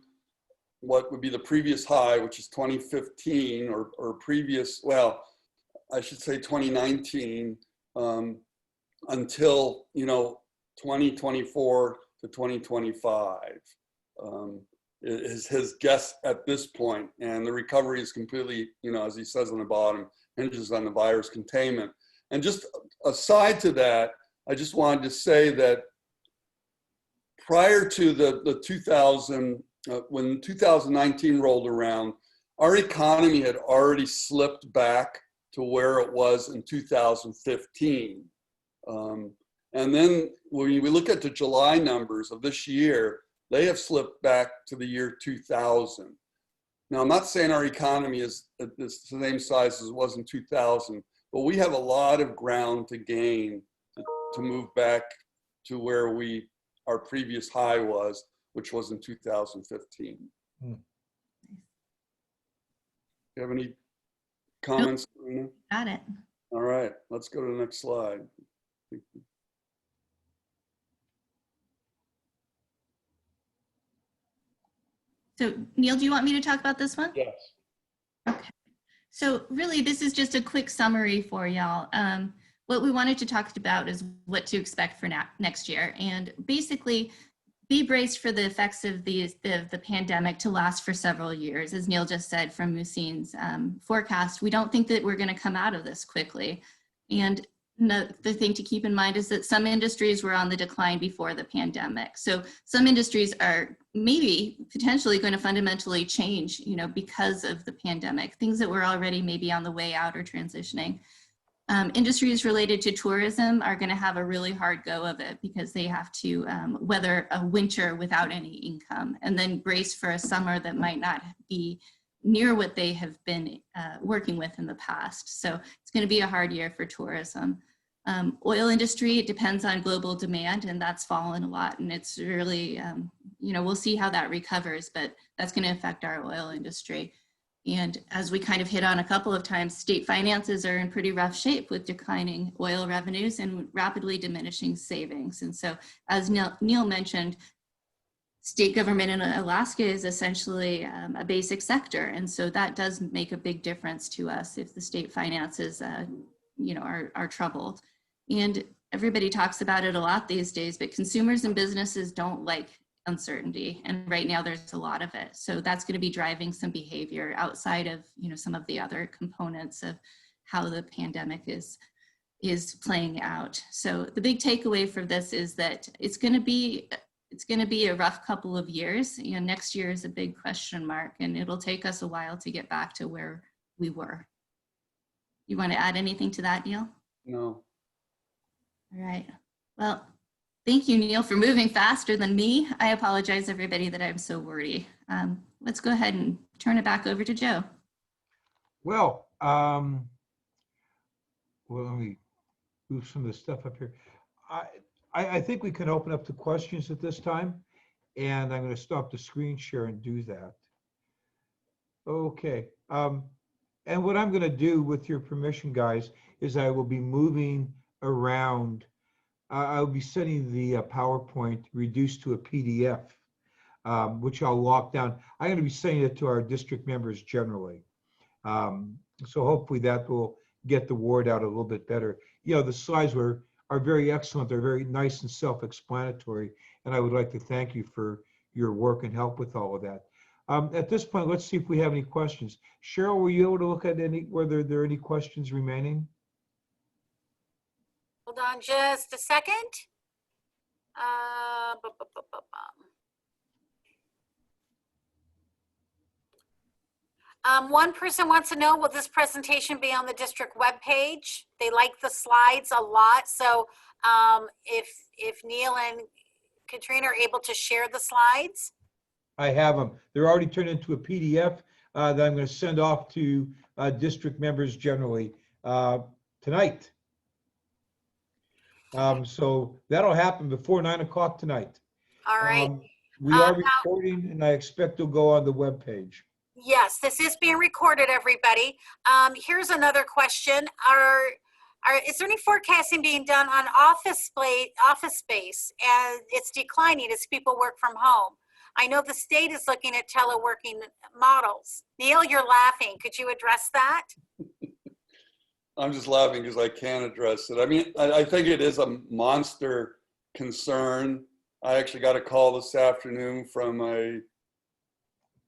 what would be the previous high, which is 2015 or previous, well, I should say 2019, until 2024 to 2025 is his guess at this point. And the recovery is completely, as he says on the bottom, hinges on the virus containment. And just aside to that, I just wanted to say that prior to when 2019 rolled around, our economy had already slipped back to where it was in 2015. And then when we look at the July numbers of this year, they have slipped back to the year 2000. Now, I'm not saying our economy is the same size as it was in 2000, but we have a lot of ground to gain to move back to where our previous high was, which was in 2015. Hmm. You have any comments? Nope. Got it. All right, let's go to the next slide. So Neil, do you want me to talk about this one? Yes. Okay. So really, this is just a quick summary for y'all. What we wanted to talk about is what to expect for next year. And basically, be braced for the effects of the pandemic to last for several years. As Neil just said from Musin's forecast, we don't think that we're going to come out of this quickly. And the thing to keep in mind is that some industries were on the decline before the pandemic. So some industries are maybe potentially going to fundamentally change, because of the pandemic, things that were already maybe on the way out or transitioning. Industries related to tourism are going to have a really hard go of it because they have to weather a winter without any income and then brace for a summer that might not be near what they have been working with in the past. So it's going to be a hard year for tourism. Oil industry, it depends on global demand, and that's fallen a lot. And it's really, we'll see how that recovers, but that's going to affect our oil industry. And as we kind of hit on a couple of times, state finances are in pretty rough shape with declining oil revenues and rapidly diminishing savings. And so, as Neil mentioned, state government in Alaska is essentially a basic sector. And so that does make a big difference to us if the state finances, are troubled. And everybody talks about it a lot these days, but consumers and businesses don't like uncertainty. And right now there's a lot of it. So that's going to be driving some behavior outside of, some of the other components of how the pandemic is playing out. So the big takeaway for this is that it's going to be a rough couple of years. Next year is a big question mark, and it'll take us a while to get back to where we were. You want to add anything to that, Neil? No. All right. Well, thank you, Neil, for moving faster than me. I apologize, everybody, that I'm so wordy. Let's go ahead and turn it back over to Joe. Well, let me move some of the stuff up here. I think we can open up to questions at this time, and I'm going to stop the screen share and do that. Okay. And what I'm going to do, with your permission, guys, is I will be moving around. I'll be sending the PowerPoint reduced to a PDF, which I'll lock down. I'm going to be sending it to our district members generally. So hopefully that will get the word out a little bit better. The slides are very excellent. They're very nice and self-explanatory. And I would like to thank you for your work and help with all of that. At this point, let's see if we have any questions. Cheryl, were you able to look at whether there are any questions remaining? Hold on just a second. One person wants to know, will this presentation be on the district webpage? They like the slides a lot. So if Neil and Katrina are able to share the slides. I have them. They're already turned into a PDF that I'm going to send off to district members generally tonight. So that'll happen before 9 o'clock tonight. All right. We are recording, and I expect it'll go on the webpage. Yes, this is being recorded, everybody. Here's another question. Is there any forecasting being done on office space, and it's declining as people work from home? I know the state is looking at teleworking models. Neil, you're laughing. Could you address that? I'm just laughing because I can't address it. I mean, I think it is a monster concern. I actually got a call this afternoon from a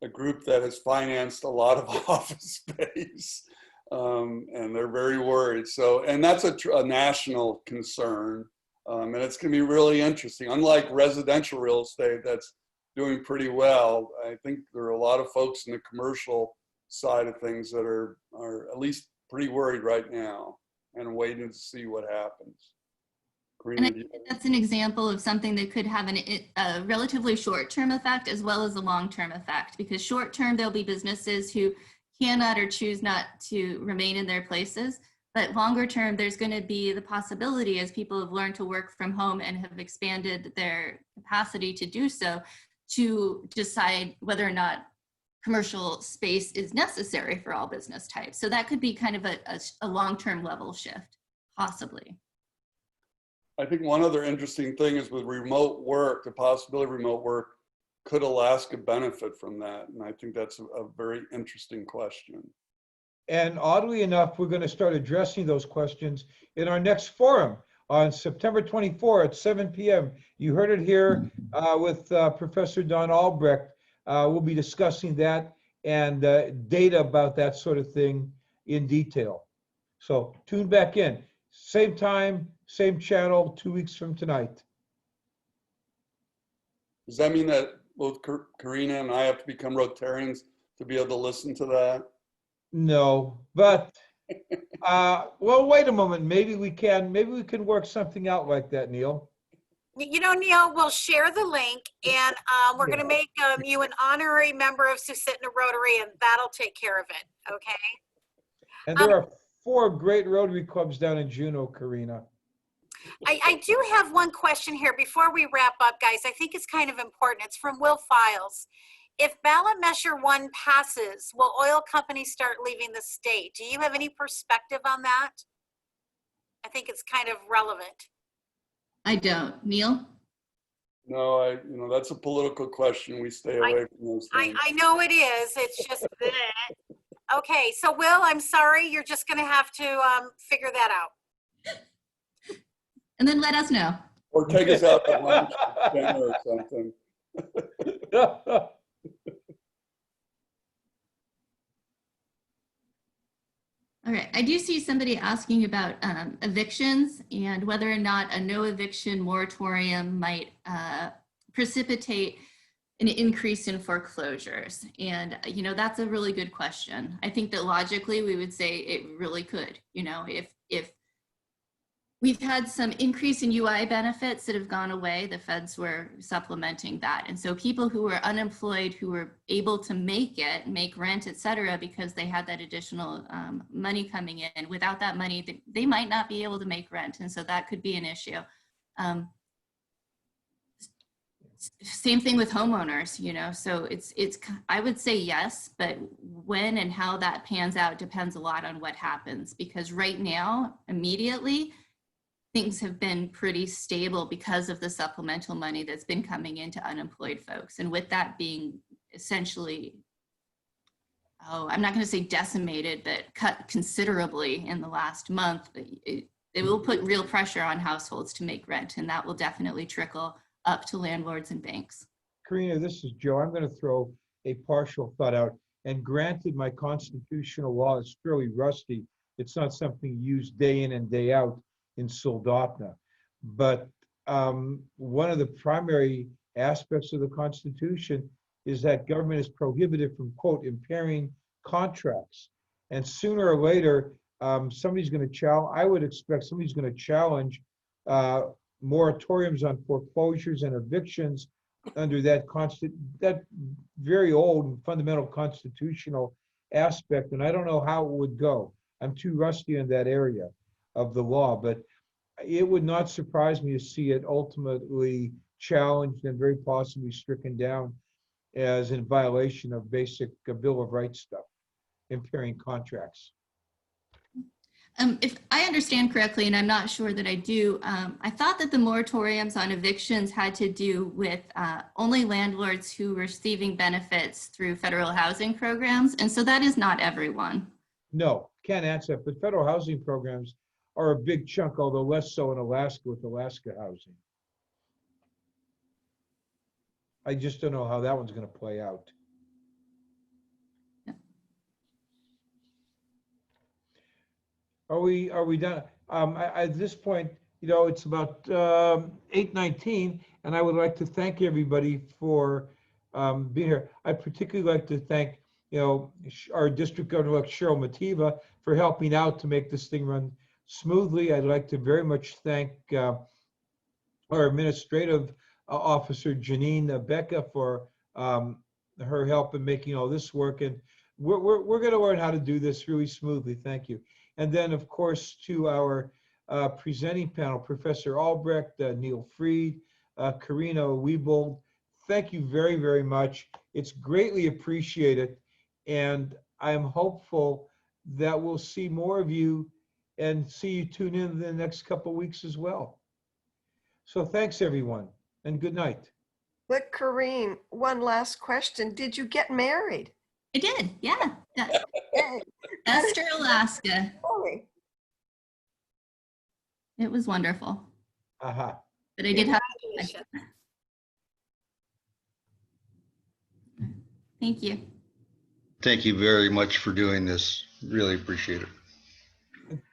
group that has financed a lot of office space, and they're very worried. So, and that's a national concern, and it's going to be really interesting. Unlike residential real estate that's doing pretty well, I think there are a lot of folks in the commercial side of things that are at least pretty worried right now and waiting to see what happens. And I Karina, do think you- that's an example of something that could have a relatively short-term effect as well as a long-term effect, because short-term, there'll be businesses who cannot or choose not to remain in their places. But longer term, there's going to be the possibility, as people have learned to work from home and have expanded their capacity to do so, to decide whether or not commercial space is necessary for all business types. So that could be kind of a long-term level shift, possibly. I think one other interesting thing is with remote work, the possibility of remote work, could Alaska benefit from that? And I think that's a very interesting question. And oddly enough, we're going to start addressing those questions in our next forum on September 24 at 7 p.m. You heard it here with Professor Don Albrecht. We'll be discussing that and data about that sort of thing in detail. So tune back in. Same time, same channel, 2 weeks from tonight. Does that mean that both Karina and I have to become Rotarians to be able to listen to that? No, but well, wait a moment. Maybe we can work something out like that, Neil. You know, Neil, we'll share the link, and we're going to make you an honorary member of Susitna Rotary, and that'll take care of it, okay? And there are 4 great Rotary clubs down in Juneau, Karina. I do have one question here before we wrap up, guys. I think it's kind of important. It's from Will Files. If ballot measure 1 passes, will oil companies start leaving the state? Do you have any perspective on that? I think it's kind of relevant. I don't. Neil? No, that's a political question. We stay away from those things. I know it is. It's just okay. So Will, I'm sorry. You're just going to have to figure that out. And then let us know. Or take us out to lunch or dinner or something. All right, I do see somebody asking about evictions and whether or not a no eviction moratorium might precipitate an increase in foreclosures. And, that's a really good question. I think that logically we would say it really could. If we've had some increase in UI benefits that have gone away, the feds were supplementing that. And so people who were unemployed, who were able to make rent, et cetera, because they had that additional money coming in, without that money, they might not be able to make rent. And so that could be an issue. Same thing with homeowners, so I would say yes, but when and how that pans out depends a lot on what happens, because right now, immediately, things have been pretty stable because of the supplemental money that's been coming into unemployed folks. And with that being essentially, I'm not going to say decimated, but cut considerably in the last month, it will put real pressure on households to make rent, and that will definitely trickle up to landlords and banks. Karina, this is Joe. I'm going to throw a partial thought out. And granted, my constitutional law is fairly rusty. It's not something used day in and day out in Soldotna. But one of the primary aspects of the Constitution is that government is prohibited from, quote, impairing contracts. And sooner or later, somebody's going to challenge, I would expect somebody's going to challenge moratoriums on foreclosures and evictions under that very old and fundamental constitutional aspect. And I don't know how it would go. I'm too rusty in that area of the law, but it would not surprise me to see it ultimately challenged and very possibly stricken down as in violation of basic Bill of Rights stuff, impairing contracts. If I understand correctly, and I'm not sure that I do, I thought that the moratoriums on evictions had to do with only landlords who were receiving benefits through federal housing programs. And so that is not everyone. No, can't answer that, but federal housing programs are a big chunk, although less so in Alaska with Alaska housing. I just don't know how that one's going to play out. Are we done? At this point, it's about 8:19, and I would like to thank everybody for being here. I'd particularly like to thank, our district governor-elect Cheryl Mativa for helping out to make this thing run smoothly. I'd like to very much thank our administrative officer, Janine Becca, for her help in making all this work. And we're going to learn how to do this really smoothly. Thank you. And then, of course, to our presenting panel, Professor Albrecht, Neil Fried, Karina Wiebold, thank you very, very much. It's greatly appreciated. And I'm hopeful that we'll see more of you and see you tune in the next couple of weeks as well. So thanks, everyone, and good night. But Corrine, one last question. Did you get married? I did, yeah. Hey, Esther, Alaska. Holy. It was wonderful. Aha. But I did have. Thank you. Thank you very much for doing this. Really appreciate it.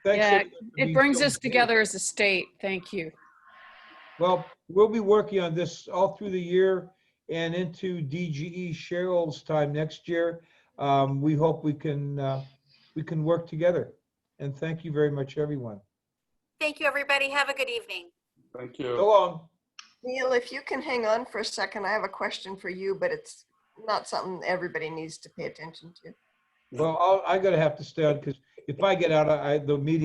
Thanks, Yeah, everyone, for it being brings so us engaged. together as a state. Thank you. Well, we'll be working on this all through the year and into DGE Cheryl's time next year. We hope we can work together. And thank you very much, everyone. Thank you, everybody. Have a good evening. Thank you. So long. Neil, if you can hang on for a second, I have a question for you, but it's not something everybody needs to pay attention to. Well, I gotta have to stay on because if I get out, the meeting